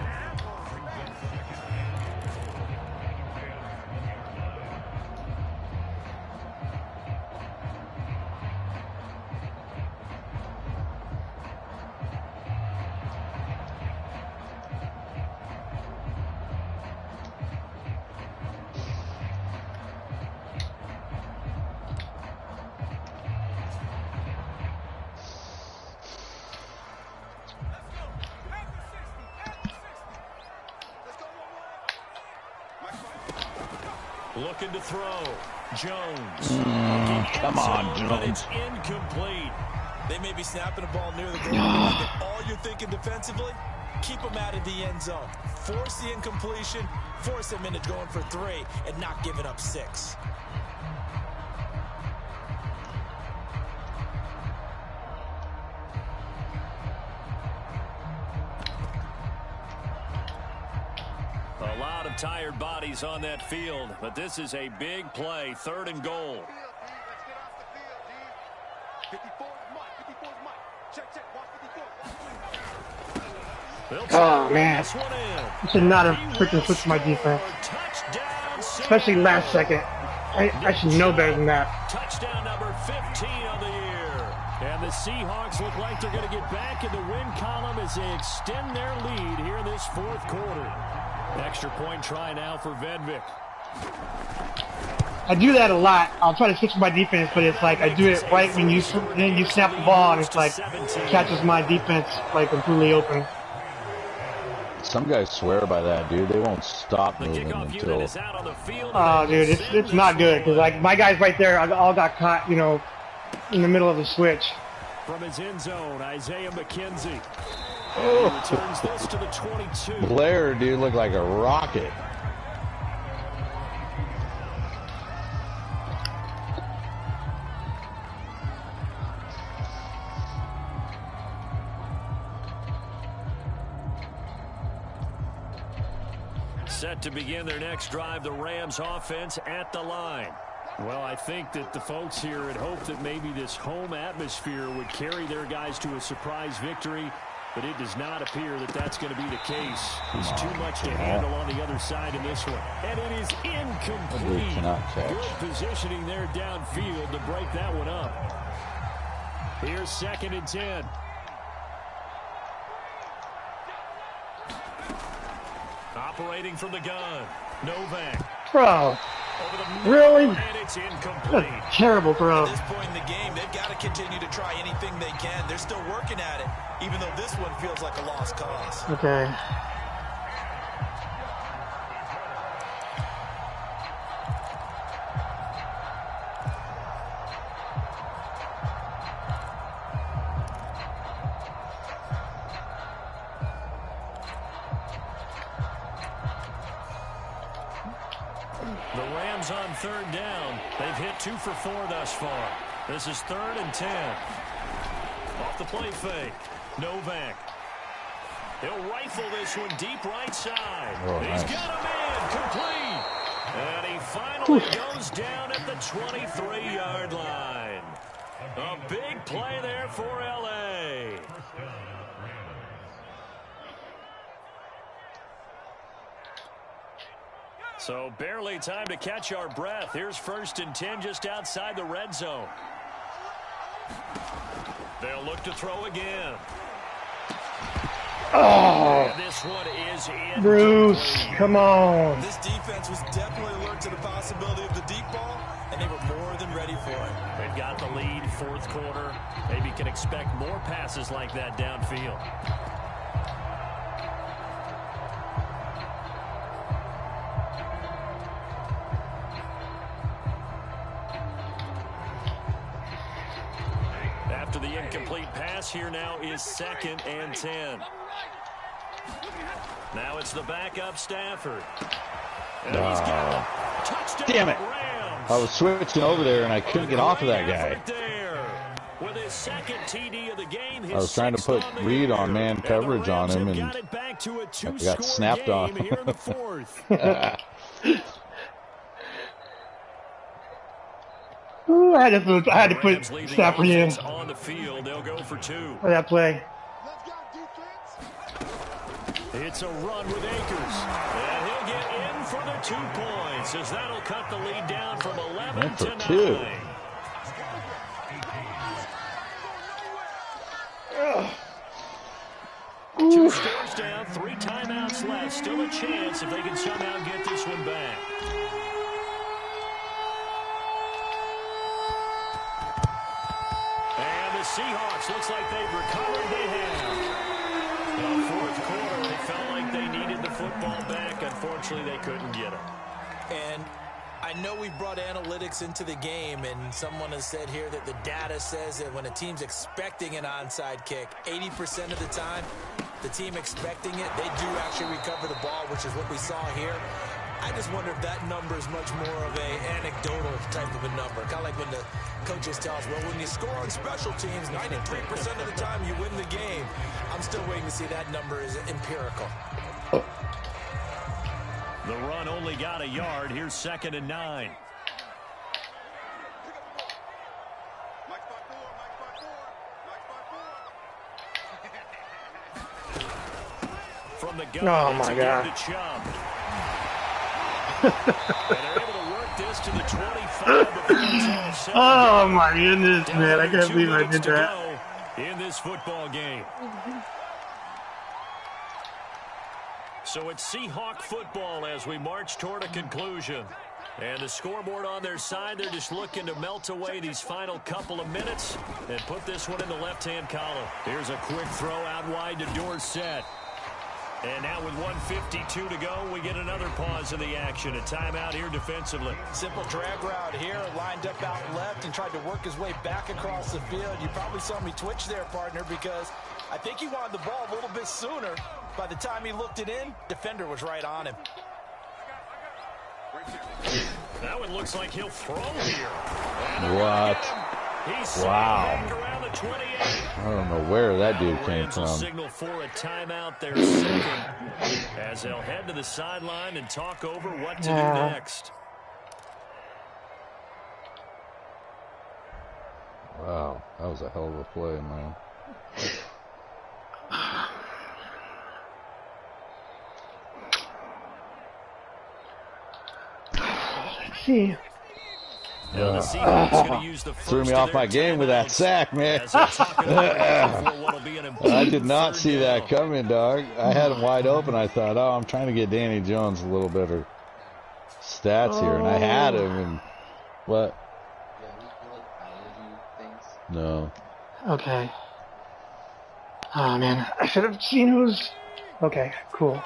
Looking to throw. Jones. Come on, But Jones. it's incomplete. They may be snapping the ball near the goal line, but all you're thinking defensively, keep them out of the end zone. Force the incompletion, force them into going for 3, and not giving up 6. A lot of tired bodies on that field, but this is a big play, 3rd and goal. Oh, man. I should not have freaking switched my defense. Especially last second. I should know better than that. Touchdown number 15 on the year. And the Seahawks look like they're going to get back in the win column as they extend their lead here in this 4th quarter. Extra point try now for Vedvik. I do that a lot. I'll try to switch my defense, but it's like I do it right when you snap the ball, and it's like catches my defense like completely open. Some guys swear by that, dude. They won't stop The moving kickoff unit until... is out on the field. Oh, dude, it's not good because like my guys right there all got caught, you know, in the middle of the switch. From his end zone, Isaiah McKenzie. Oh. He returns this to the 22. Blair, dude, looked like a rocket. Set to begin their next drive, the Rams offense at the line. Well, I think that the folks here had hoped that maybe this home atmosphere would carry their guys to a surprise victory, but it does not appear that that's going to be the case. There's too much to handle on the other side in this one. And it is incomplete. Good positioning there downfield to break that one up. Here's 2nd and 10. Operating from the gun, Novak. Bro, really? And it's incomplete. That's a terrible throw. At this point in the game, they've got to continue to try anything they can. They're still working at it, even though this one feels like a lost cause. Okay. The Rams on 3rd down. They've hit 2 for 4 thus far. This is 3rd and 10. Off the play fake. Novak. He'll rifle this one deep right side. Oh, He's nice. got a man complete. And he finally goes down at the 23-yard line. A big play there for L.A. So barely time to catch our breath. Here's 1st and 10 just outside the red zone. They'll look to throw again. Oh, And this one is in. Bruce, come on. This defense was definitely alert to the possibility of the deep ball, and they were more than ready for it. They've got the lead, 4th quarter. Maybe can expect more passes like that downfield. After the incomplete pass, here now is 2nd and 10. Now it's the backup Stafford. And he's got it. Touchdown, Damn it. Rams. I was switching over there and I couldn't get off of that guy. Right there. With his 2nd TD of the game, his I was trying to 6th put on the read year. on man And the coverage on Rams him, have and got it back to a I got two-score snapped game on. here in the 4th. Ooh, I had to put Rams leave the Stafford in offense on the field. They'll go for 2. for that play. It's a run with Akers. And he'll get in for the 2 points as that'll cut the lead down from 11 to 9. 2. Two scores down, 3 timeouts left. Still a chance if they can somehow get this one back. And the Seahawks, looks like they've recovered. They have. In the fourth quarter, they felt like they needed the football back. Unfortunately, they couldn't get it. And I know we brought analytics into the game, and someone has said here that the data says that when a team's expecting an onside kick, 80% of the time, the team expecting it, they do actually recover the ball, which is what we saw here. I just wonder if that number is much more of a anecdotal type of a number. Kind of like when the coaches tell us, well, when you score on special teams, 93% of the time you win the game. I'm still waiting to see that number is empirical. The run only got a yard. Here's 2nd and 9. From the gun, Oh my God. And they're able to work this to the 25 before it's all set. Oh my goodness, Down man! I to can't 2 believe I minutes did to that. go in this football game. So it's Seahawk football as we march toward a conclusion. And the scoreboard on their side, they're just looking to melt away these final couple of minutes and put this one in the left-hand column. Here's a quick throw out wide to Dorsett. And now with 1:52 to go, we get another pause in the action. A timeout here defensively. Simple drag route here, lined up out left and tried to work his way back across the field. You probably saw me twitch there, partner, because I think he wanted the ball a little bit sooner. By the time he looked it in, defender was right on him. That one looks like he'll throw here. What? He's Wow. around the 28. I don't know where that dude came Rams will from. signal for a timeout there second as they'll head to the sideline and talk over what to do next. Wow, that was a hell of a play, man. Let's see. Now the Seahawks gonna use the Threw first me of off their my game with that timeouts sack, man. as they're talking about for what'll be an I important did not third see that down. coming, dog. I had him wide open. I thought, oh, I'm trying to get Danny Jones a little better stats here, and I had him. And what? Yeah, we like biology things. No. Okay. Oh man, I should have seen who's. Okay, cool.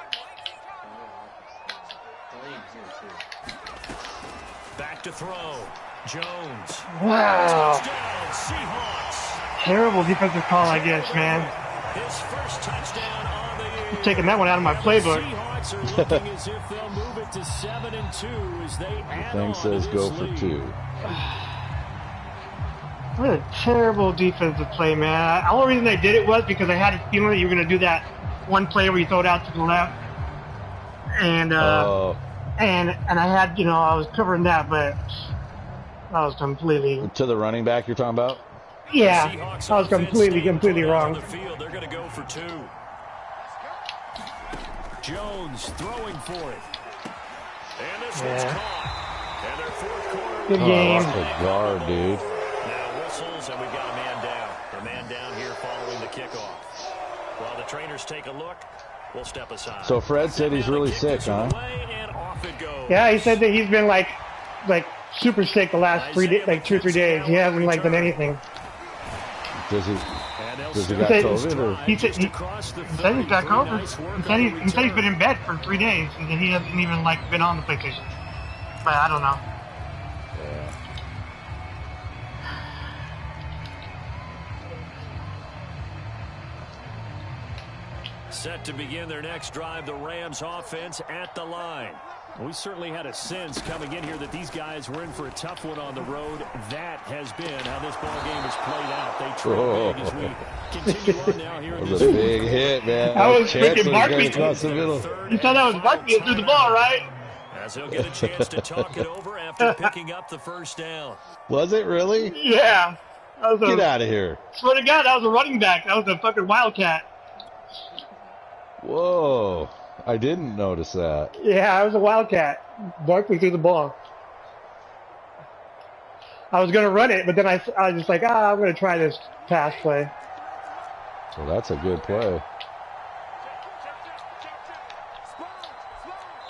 Back to throw. Jones. Wow. Touchdown, Seahawks. Terrible defensive call, I guess, man. His first touchdown on the year. I'm taking that one out of my playbook. Seahawks are looking as if they'll move it to 7-2 as they add Thing on says to go this for lead. 2. What a terrible defensive play, man. The only reason I did it was because I had a feeling that you were going to do that one play where you throw it out to the left. And, Oh, and I had, you know, I was covering that, but I was completely, to the running back you're talking about? yeah, Seahawks I was offense completely staying put out on wrong. the field. They're going to go for 2. Jones throwing for it. And this one's Yeah. caught. And their fourth quarter. Good Oh, game. that's a guard, dude. Now whistles, and we've got a man down. A man down here following the kickoff. While the trainers take a look, we'll step aside. So Fred said he's really sick, huh? Away, and off it goes. Yeah, he said that he's been like super sick the last 3 days, like 2 or 3 days. He hasn't like done anything. Does he? And they'll Does he start got He COVID? Or? He said just across the he said he's got 30. COVID. Nice work He on said, the he said he's been return. in bed for 3 days, and that he hasn't even like been on the vacation. But I don't know. Yeah. Set to begin their next drive, the Rams offense at the line. We certainly had a sense coming in here that these guys were in for a tough one on the road. That has been how this ball game has played out. They trail big as we continue on now here in That was this a big hit, man. That was Chancellor's freaking Barkley. going across the middle. You thought that was Barkley threw the ball, right? As he'll get a chance to talk it over after picking up the first down. Was it really? Yeah. That was Get out of here. Swear to God, that was a running back. That was a fucking Wildcat. Whoa. I didn't notice that. Yeah, it was a Wildcat. Barkley threw the ball. I was going to run it, but then I was just like, I'm going to try this pass play. Well, that's a good play.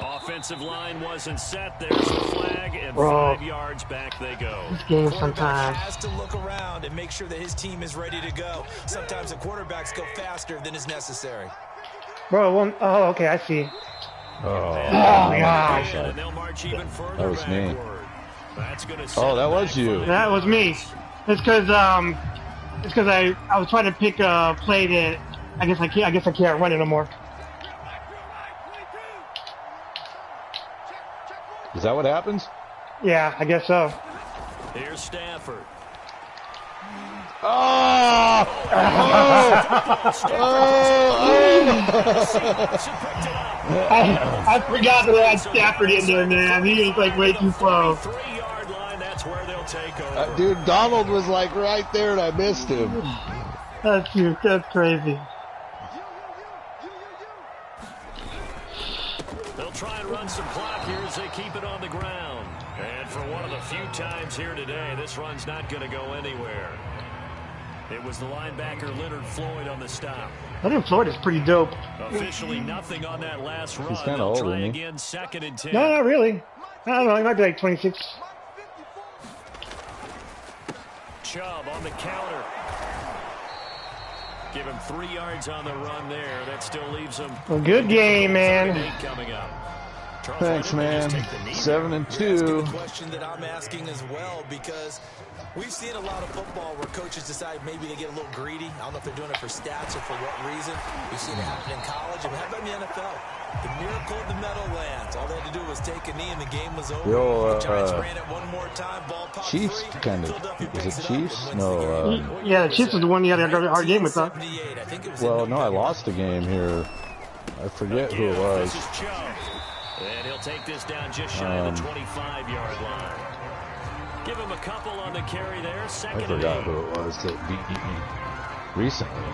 Offensive line wasn't set. There's the flag, and Bro. 5 yards back they go. This game Quarterback sometimes. has to look around and make sure that his team is ready to go. Sometimes the quarterbacks go faster than is necessary. Bro, oh, okay, I see. Oh, gosh. And they'll march even further That was me. backward. That's gonna Oh, that was you. That was me. It's because I was trying to pick a play that I guess I can't run it no more. Is that what happens? Yeah, I guess so. Here's Stafford. Oh! I forgot that I had Stafford in there, man. He was like way too slow. 3-yard line, that's where they'll take over. Dude, Donald was like right there and I missed him. That's crazy. They'll try and run some clock here as they keep it on the ground. And for one of the few times here today, this run's not going to go anywhere. It was the linebacker Leonard Floyd on the stop. Leonard Floyd is pretty dope. Officially nothing on that last run. He's kinda They'll old, try isn't he? again, 2nd and 10. No, not really. I don't know. He might be like 26. Chubb on the counter. Give him 3 yards on the run there. That still leaves him. Well, good game, man. Coming up. Charles Thanks, Woodson man. just take the knee. 7 and You're asking 2. the question that I'm asking as well, because we've seen a lot of football where coaches decide maybe they get a little greedy. I don't know if they're doing it for stats or for what reason. We've seen it happen in college, and how about in the NFL? The miracle of the Meadowlands. All they had to do was take a knee, and the game was over. Yo, the Giants ran it one more time. Ball popped Chiefs free. kind of. Philadelphia Was picks it it up and Chiefs? wins the No. game. Yeah, the Chiefs was the one he had a hard game with, huh? 78. I think it was Well, in no, I November. lost the game here. I forget who it Again, was. This is Chubb. And he'll take this down just shy of the 25-yard line. Give him a couple on the carry there. I 2nd and forgot 8. who it was that beat me recently.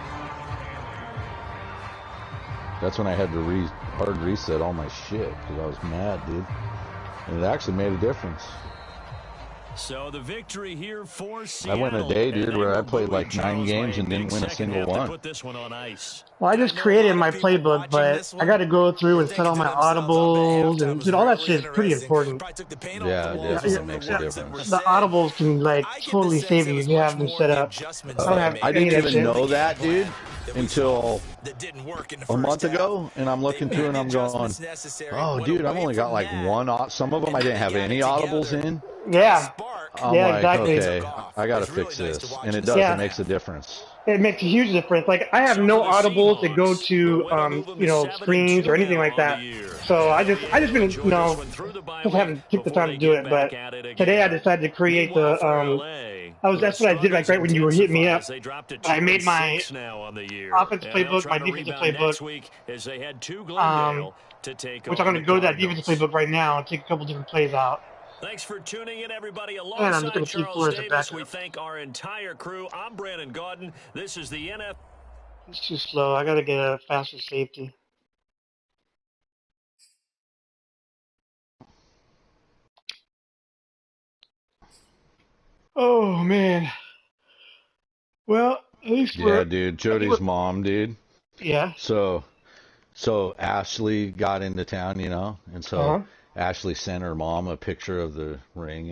That's when I had to hard reset all my shit because I was mad, dude. And it actually made a difference. So the victory here for I Seattle. went a day, And dude, they where I were played like booing 9 Charles games and Lane didn't win a second single half to one. put this one on ice. Well, I just created my playbook, but I got to go through and set all my audibles, and dude, all that shit is pretty important. Yeah, it definitely makes a difference. The audibles can like totally save you if you have them set up. I don't have I any didn't of that even shit. know that, dude, until a month ago, and I'm looking through and I'm going, oh, dude, I've only got like one. Some of them I didn't have any audibles in. Yeah, I'm Yeah, like, exactly. okay, I gotta fix this, and it does. Yeah. It makes a difference. it makes a huge difference. Like I have no audibles that go to screens or anything like that. So I just been just haven't took the time to do it. But today I decided to create the that's what I did like right when you were hitting me up. I made my offensive playbook, my defensive playbook, which I'm going to go to that defensive playbook right now and take a couple different plays out. Thanks for tuning in, everybody. And I'm just Alongside gonna keep Charles Flores Davis, back we up. thank our entire crew. I'm Brandon Gaudin. This is the NFL. It's too slow. I got to get a faster safety. Oh man. Well, at least Yeah, we're dude. Jody's mom, dude. yeah. So Ashley got into town, and so Uh-huh. Ashley sent her mom a picture of the ring,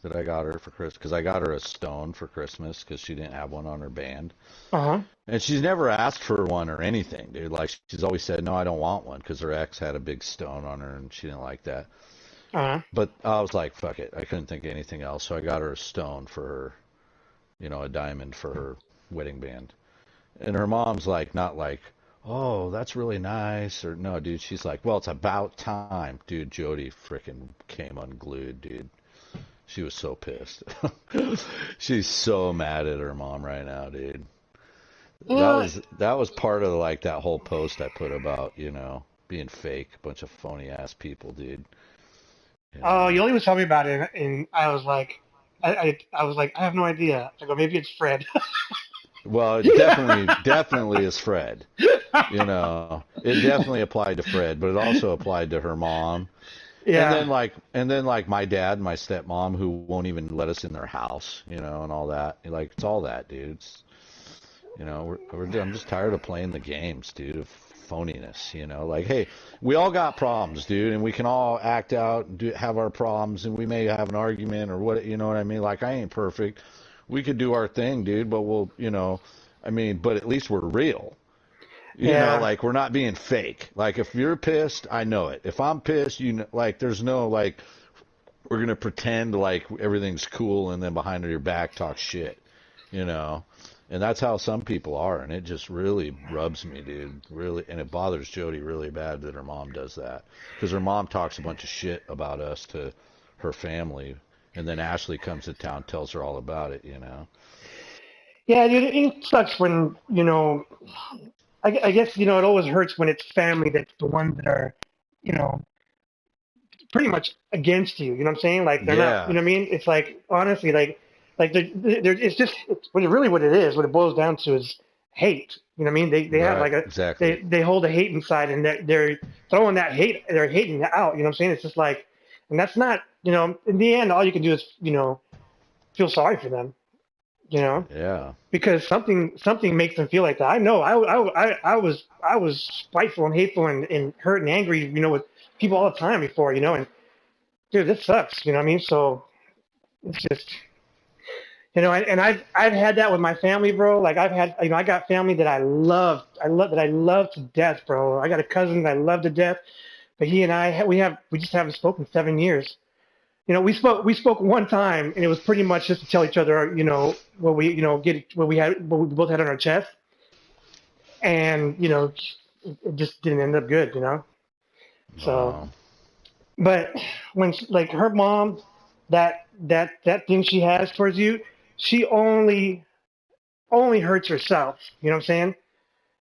that I got her for Christmas, because I got her a stone for Christmas because she didn't have one on her band. Uh-huh. And she's never asked for one or anything, dude. Like, she's always said, no, I don't want one, because her ex had a big stone on her and she didn't like that. Uh-huh. But I was like, fuck it. I couldn't think of anything else. So I got her a stone for her, a diamond for her wedding band. And her mom's like, not like, oh, that's really nice. Or no, dude, she's like, well, it's about time. Dude, Jody freaking came unglued, dude. She was so pissed. She's so mad at her mom right now, dude. That was part of like that whole post I put about, being fake, a bunch of phony ass people, dude. You Oh, know. Yoli was telling me about it, and I was like, I was like, I have no idea. I go, maybe it's Fred. Well, it definitely is Fred. You know, it definitely applied to Fred, but it also applied to her mom. Yeah, And then like my dad and my stepmom who won't even let us in their house, you know, and all that. Like it's all that, dude. It's, you know, I'm just tired of playing the games, dude, of phoniness, you know. Like, hey, we all got problems, dude, and we can all act out and have our problems, and we may have an argument or what, you know what I mean? Like, I ain't perfect. We could do our thing, dude, but we'll, you know, I mean, but at least we're real. You know, yeah, like we're not being fake. Like if you're pissed, I know it. If I'm pissed, you know, like there's no like we're gonna pretend like everything's cool and then behind your back talk shit. You know, and that's how some people are, and it just really rubs me, dude. Really, and it bothers Jody really bad that her mom does that because her mom talks a bunch of shit about us to her family, and then Ashley comes to town, tells her all about it. You know. yeah. Dude, it sucks when I guess it always hurts when it's family that's the ones that are, you know, pretty much against you. You know what I'm saying? Like they're not. You Yeah. know what I mean? It's like honestly, like it's just what it is. What it boils down to is hate. You know what I mean? They have Right. like a Exactly. they hold a hate inside, and they're throwing that hate. They're hating it out. You know what I'm saying? It's just like, and that's not. In the end, all you can do is feel sorry for them. You know, Yeah. because something makes them feel like that. I know. I was spiteful and hateful and hurt and angry. With people all the time before. And dude, this sucks. You know what I mean? So it's just, and I've had that with my family, bro. Like I've had, I got family that I love to death, bro. I got a cousin that I love to death, but he and I, we just haven't spoken 7 years. We spoke one time, and it was pretty much just to tell each other, what we, what we both had on our chest, and it just didn't end up good. So, Wow. but when like her mom, that thing she has towards you, she only hurts herself. You know what I'm saying?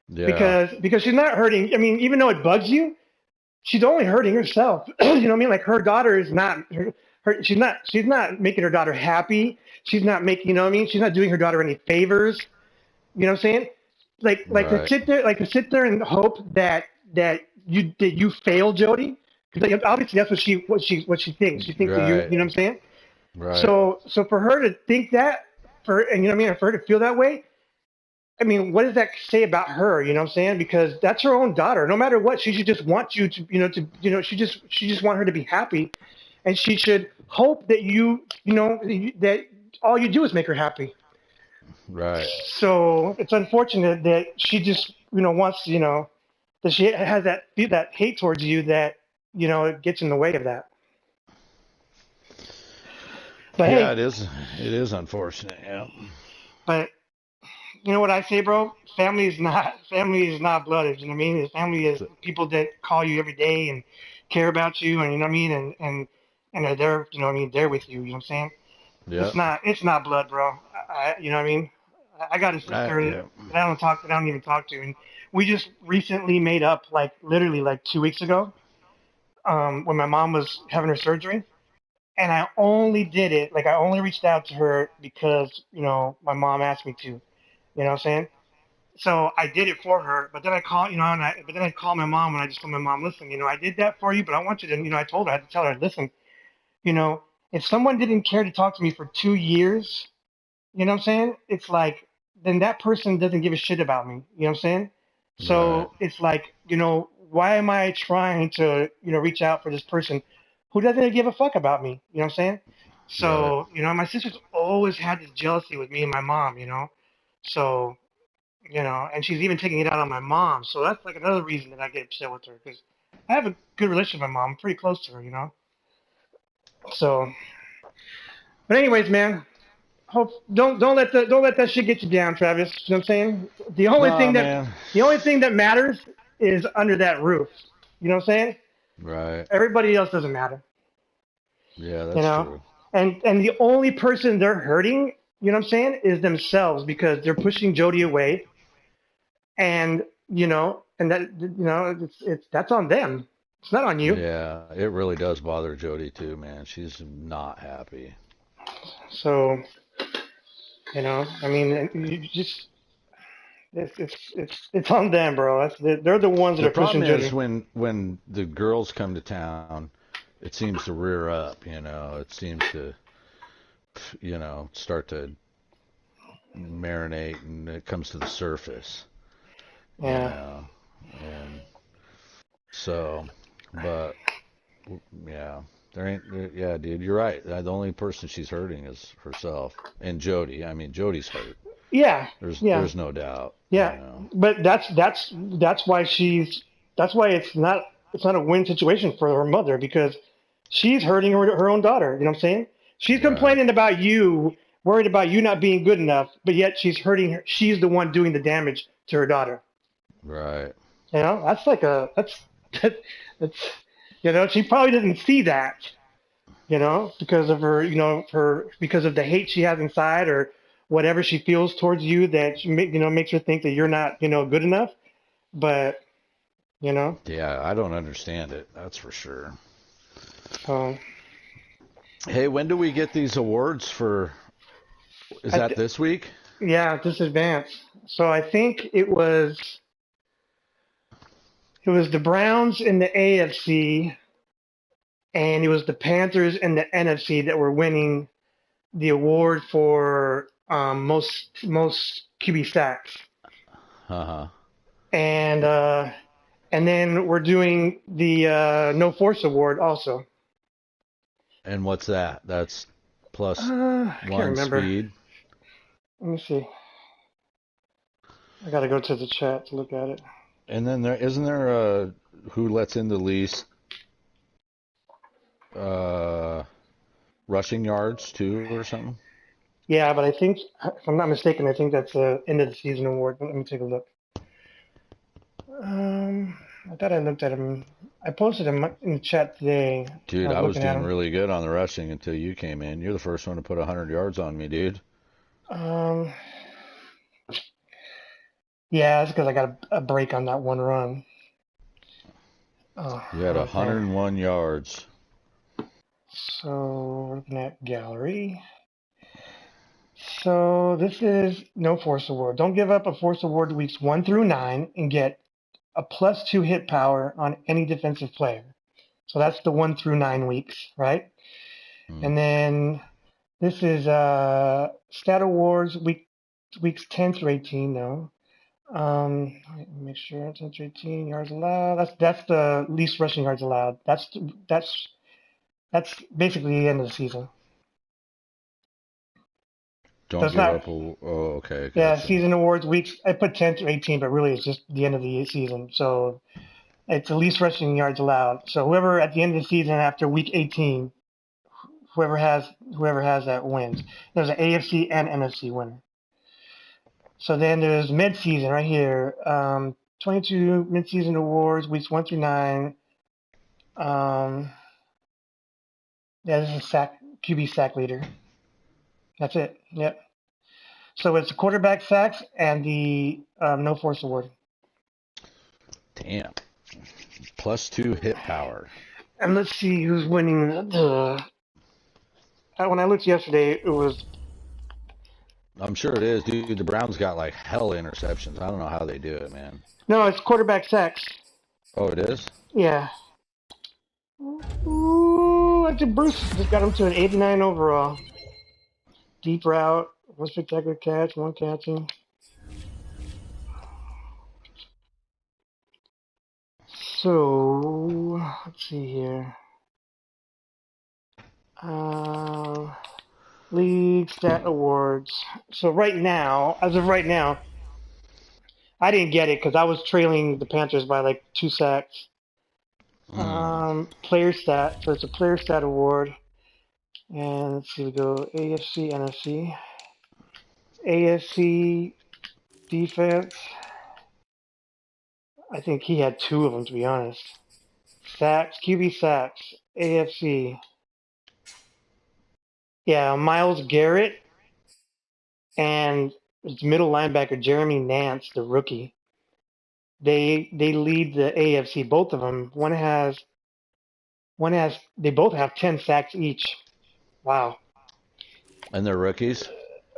Yeah. Because she's not hurting. I mean, even though it bugs you, she's only hurting herself. You know what I mean? Like her daughter is not she's not making her daughter happy. She's not making, you know what I mean? She's not doing her daughter any favors. You know what I'm saying? Like Right. to sit there and hope that you fail, Jody. Because obviously that's what she thinks. She thinks that Right. you know what I'm saying? Right. So for her to think that, and you know what I mean, and for her to feel that way, I mean, what does that say about her? You know what I'm saying? Because that's her own daughter. No matter what, she should just want you she just want her to be happy, and she should hope that that all you do is make her happy. Right. So it's unfortunate that she just wants that she has that hate towards you that it gets in the way of that. But Yeah, hey, it is. It is unfortunate. Yeah. but you know what I say, bro? Family is not blood. You know what I mean? Family is people that call you every day and care about you, and you know what I mean, and are there. You know what I mean? They're with you. You know what I'm saying? It's Yep. not. It's not blood, bro. You know what I mean? I got a sister Yeah. that I don't even talk to, and we just recently made up, like literally like 2 weeks ago, when my mom was having her surgery, and I only did it, like I only reached out to her because my mom asked me to. You know what I'm saying? So I did it for her, but then I call, but then I call my mom and I just told my mom, listen, I did that for you, but I want you to, I told her, I had to tell her, listen, you know, if someone didn't care to talk to me for 2 years, you know what I'm saying? It's like, then that person doesn't give a shit about me. You know what I'm saying? Right. So it's like, why am I trying to, reach out for this person who doesn't give a fuck about me? You know what I'm saying? Right. So, my sister's always had this jealousy with me and my mom. So, and she's even taking it out on my mom. So that's like another reason that I get upset with her because I have a good relationship with my mom. I'm pretty close to her. So, but anyways, man, hope don't let that shit get you down, Travis. You know what I'm saying? The only thing No, that man. the only thing that matters is under that roof. You know what I'm saying? Right. Everybody else doesn't matter. Yeah, You that's know, true. and the only person they're hurting, you know what I'm saying, is themselves because they're pushing Jody away, and and that it's that's on them. It's not on you. Yeah, it really does bother Jody too, man. She's not happy. So, I mean, you just it's on them, bro. They're the ones that The are problem pushing is Jody. when the girls come to town, it seems to rear up, It seems to, start to marinate and it comes to the surface, you Yeah. know. And so, but yeah, yeah, dude, you're right. The only person she's hurting is herself and Jody. I mean, Jody's hurt. Yeah. Yeah. There's no doubt, Yeah. But that's why it's not a win situation for her mother because she's hurting her own daughter. You know what I'm saying? She's Right, complaining about you, worried about you not being good enough, but yet she's hurting her. She's the one doing the damage to her daughter. right. That's like that's she probably didn't see that, because of her, because of the hate she has inside or whatever she feels towards you that makes her think that you're not, good enough. But, you know, Yeah, I don't understand it. That's for sure. so Hey, when do we get these awards for? Is I that th- this week? yeah, this advance. So I think it was the Browns in the AFC and it was the Panthers in the NFC that were winning the award for most QB sacks. Uh-huh. And and then we're doing the No Force Award also. And what's that? That's plus I can't one remember. speed. Let me see. I got to go to the chat to look at it. And then isn't there a who lets in the least uh rushing yards too or something? Yeah, but I think, if I'm not mistaken, I think that's the end of the season award. Let me take a look. I thought I looked at him. I posted him in the chat today. I Dude, was I was looking at doing him. really good on the rushing until you came in. You're the first one to put 100 yards on me, dude. Um, yeah, that's because I got a break on that one run. Oh, You had okay. 101 yards. So we're looking at gallery. So this is no force award. Don't give up a force award weeks 1 through 9 and get a +2 hit power on any defensive player. So that's the 1 through 9 weeks, right? Hmm. And then this is stat awards weeks 10 through 18. No, make sure 10 through 18 yards allowed. That's the least rushing yards allowed. That's basically the end of the season. So Don't it's give not. up a. Oh, okay, Yeah, gotcha. season awards weeks. I put 10 through 18, but really it's just the end of the season. So it's the least rushing yards allowed. So whoever at the end of the season after week 18, whoever has that wins. There's an AFC and NFC winner. So then there's mid-season right here. 22 mid-season awards weeks 1 through 9. Um, yeah, this is QB sack leader. That's it. Yep. So it's the quarterback sacks and the no force award. Damn. +2 hit power. And let's see who's winning. When I looked yesterday, it was I'm sure it is, dude. The Browns got like hell interceptions. I don't know how they do it, man. no, it's quarterback sacks. Oh, it is? Yeah. Ooh, I think Bruce just got him to an 89 overall. Deep route, one spectacular catch, one catching. So let's see here. Uh, League stat awards. So as of right now, I didn't get it because I was trailing the Panthers by like 2 sacks. Mm. Player stat. So it's a player stat award. And let's see, we go AFC, NFC. AFC defense. I think he had two of them, to be honest. Sacks, QB sacks, AFC. Yeah, Myles Garrett and his middle linebacker Jeremy Nance, the rookie. They lead the AFC. Both of them. One has They both have 10 sacks each. Wow. And they're rookies.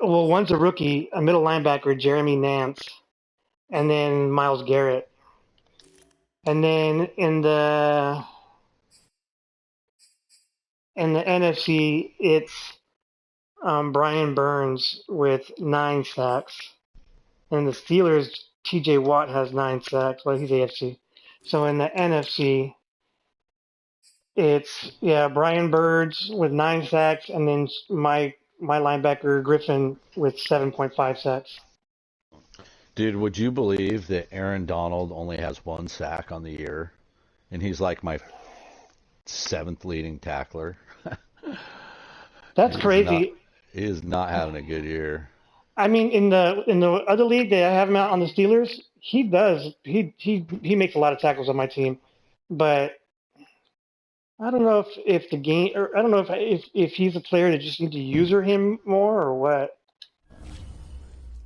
Well, one's a rookie, a middle linebacker, Jeremy Nance, and then Miles Garrett. And then in the NFC, it's Brian Burns with 9 sacks. And the Steelers, T.J. Watt has 9 sacks. Well, he's AFC. So in the NFC, it's Brian Burns with 9 sacks, and then my linebacker Griffin with 7.5 sacks. Dude, would you believe that Aaron Donald only has 1 sack on the year, and he's like my 7th leading tackler? That's crazy. He is not having a good year. I mean, in the other league that I have him out on the Steelers, he makes a lot of tackles on my team, but I don't know if the game, or I don't know if he's a player that just need to user him more or what.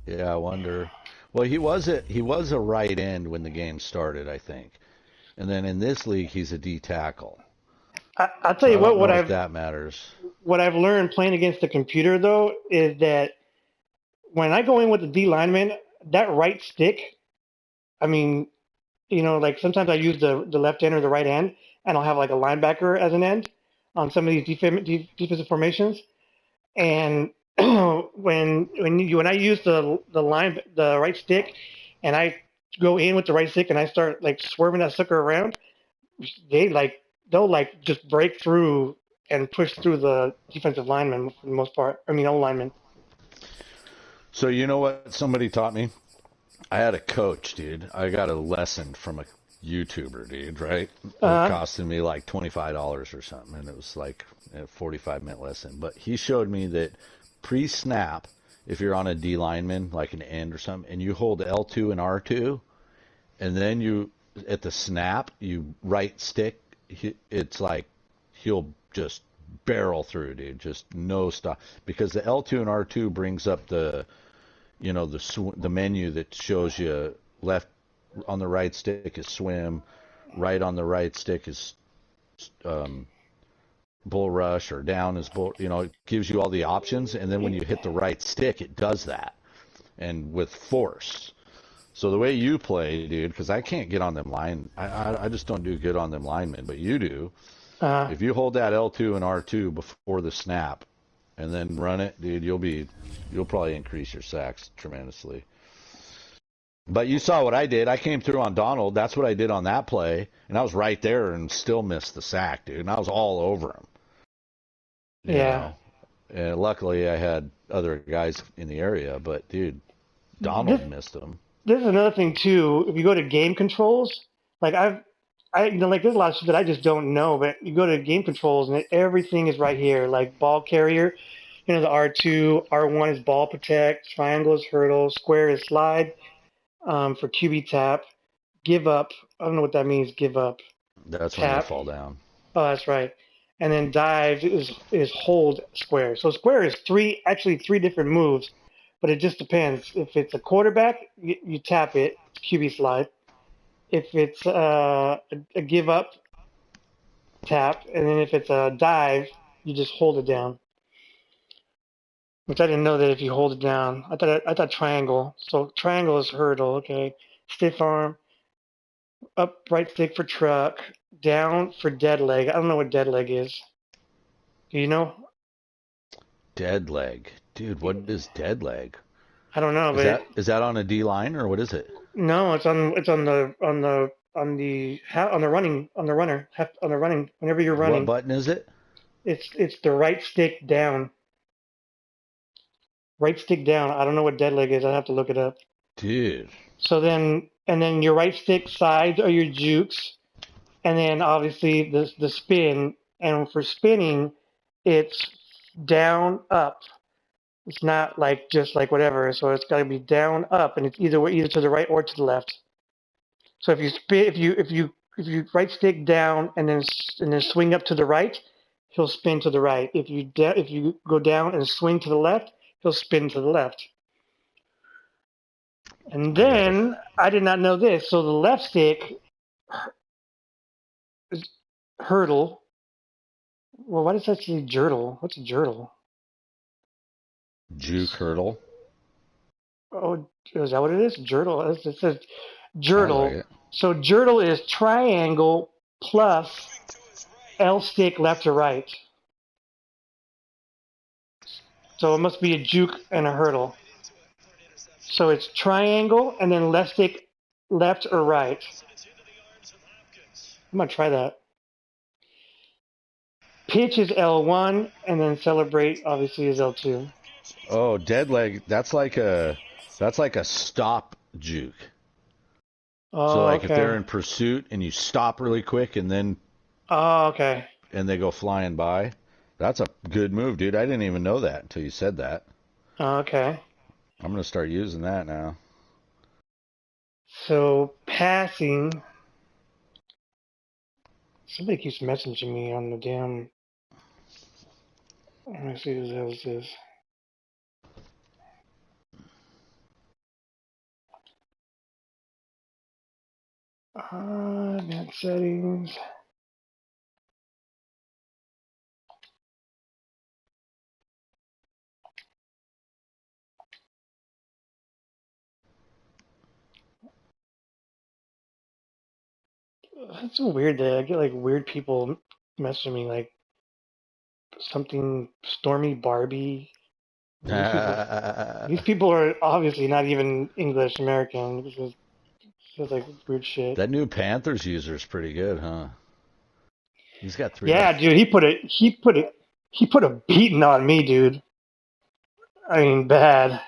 Yeah, I wonder. Well, he was a right end when the game started, I think, and then in this league he's a D tackle. I'll tell you if that matters. What I've learned playing against the computer though is that when I go in with the D lineman, that right stick, I mean, like sometimes I use the left end or the right end, and I'll have like a linebacker as an end on some of these defensive formations. And when I use the right stick, and I go in with the right stick and I start like swerving that sucker around, they'll just break through and push through the defensive lineman for the most part. I mean, old linemen. So you know what somebody taught me? I had a coach, dude. I got a lesson from a YouTuber, dude, right? It costed me like $25 or something, and it was like a 45-minute lesson. But he showed me that pre-snap, if you're on a D lineman, like an end or something, and you hold L2 and R2, and then you, at the snap, you right stick, it's like he'll just barrel through, dude, just no stop. Because the L2 and R2 brings up the menu that shows you left on the right stick is swim, right on the right stick is bull rush, or down is bull. It gives you all the options, and then when you hit the right stick, it does that, and with force. So the way you play, dude, because I can't get on them line, I just don't do good on them linemen, but you do. If you hold that L2 and R2 before the snap, and then run it, dude, you'll probably increase your sacks tremendously. But you saw what I did. I came through on Donald. That's what I did on that play, and I was right there and still missed the sack, dude. And I was all over him. Yeah. And luckily, I had other guys in the area, but dude, Donald missed him. This is another thing too. If you go to game controls, like like there's a lot of shit that I just don't know, but you go to game controls and everything is right here. Like ball carrier, the R2, R1 is ball protect, triangle is hurdle, square is slide, for QB tap, give up. I don't know what that means. Give up. That's tap. When they fall down. Oh, that's right. And then dive is hold square. So square is three different moves, but it just depends. If it's a quarterback, you tap it, QB slide. If it's a give up, tap, and then if it's a dive, you just hold it down. Which I didn't know that if you hold it down. I thought triangle. So triangle is hurdle, okay. Stiff arm, up right stick for truck, down for dead leg. I don't know what dead leg is. Do you know? Dead leg, dude. What is dead leg? I don't know. Is that on a D line or what is it? No, it's on the runner. Whenever you're running. What button is it? It's the right stick down. Right stick down. I don't know what dead leg is. I have to look it up. Dude. So then your right stick sides are your jukes, and then obviously the spin. And for spinning, it's down up. It's not like just like whatever. So it's got to be down up, and it's either to the right or to the left. So if you spin, if you right stick down and then swing up to the right, he'll spin to the right. If you go down and swing to the left, he'll spin to the left. And then I did not know this. So the left stick is hurdle, Well, why does that say Jurtle? What's a Jurtle? Juke hurdle. Oh, is that what it is? Jurtle. It says Sounds like Jurtle. it. So Jurtle is triangle plus L stick left to right. So it must be a juke and a hurdle. So it's triangle and then left stick left or right. I'm going to try that. Pitch is L1 and then celebrate obviously is L2. Oh, dead leg. That's like a stop juke. So Oh, like if they're okay. in pursuit and you stop really quick and Okay. they go flying by, that's a good move, dude. I didn't even know that until you said that. Okay. I'm gonna start using that now. So passing. Somebody keeps messaging me on the damn. Let me see who this is. Advanced settings. It's so weird that I get like weird people messaging me like something Stormy Barbie. These people are obviously not even English American. This is like weird shit. That new Panthers user is pretty good, huh? He's got 3. Yeah, dude, he put a beating on me, dude. I mean, bad.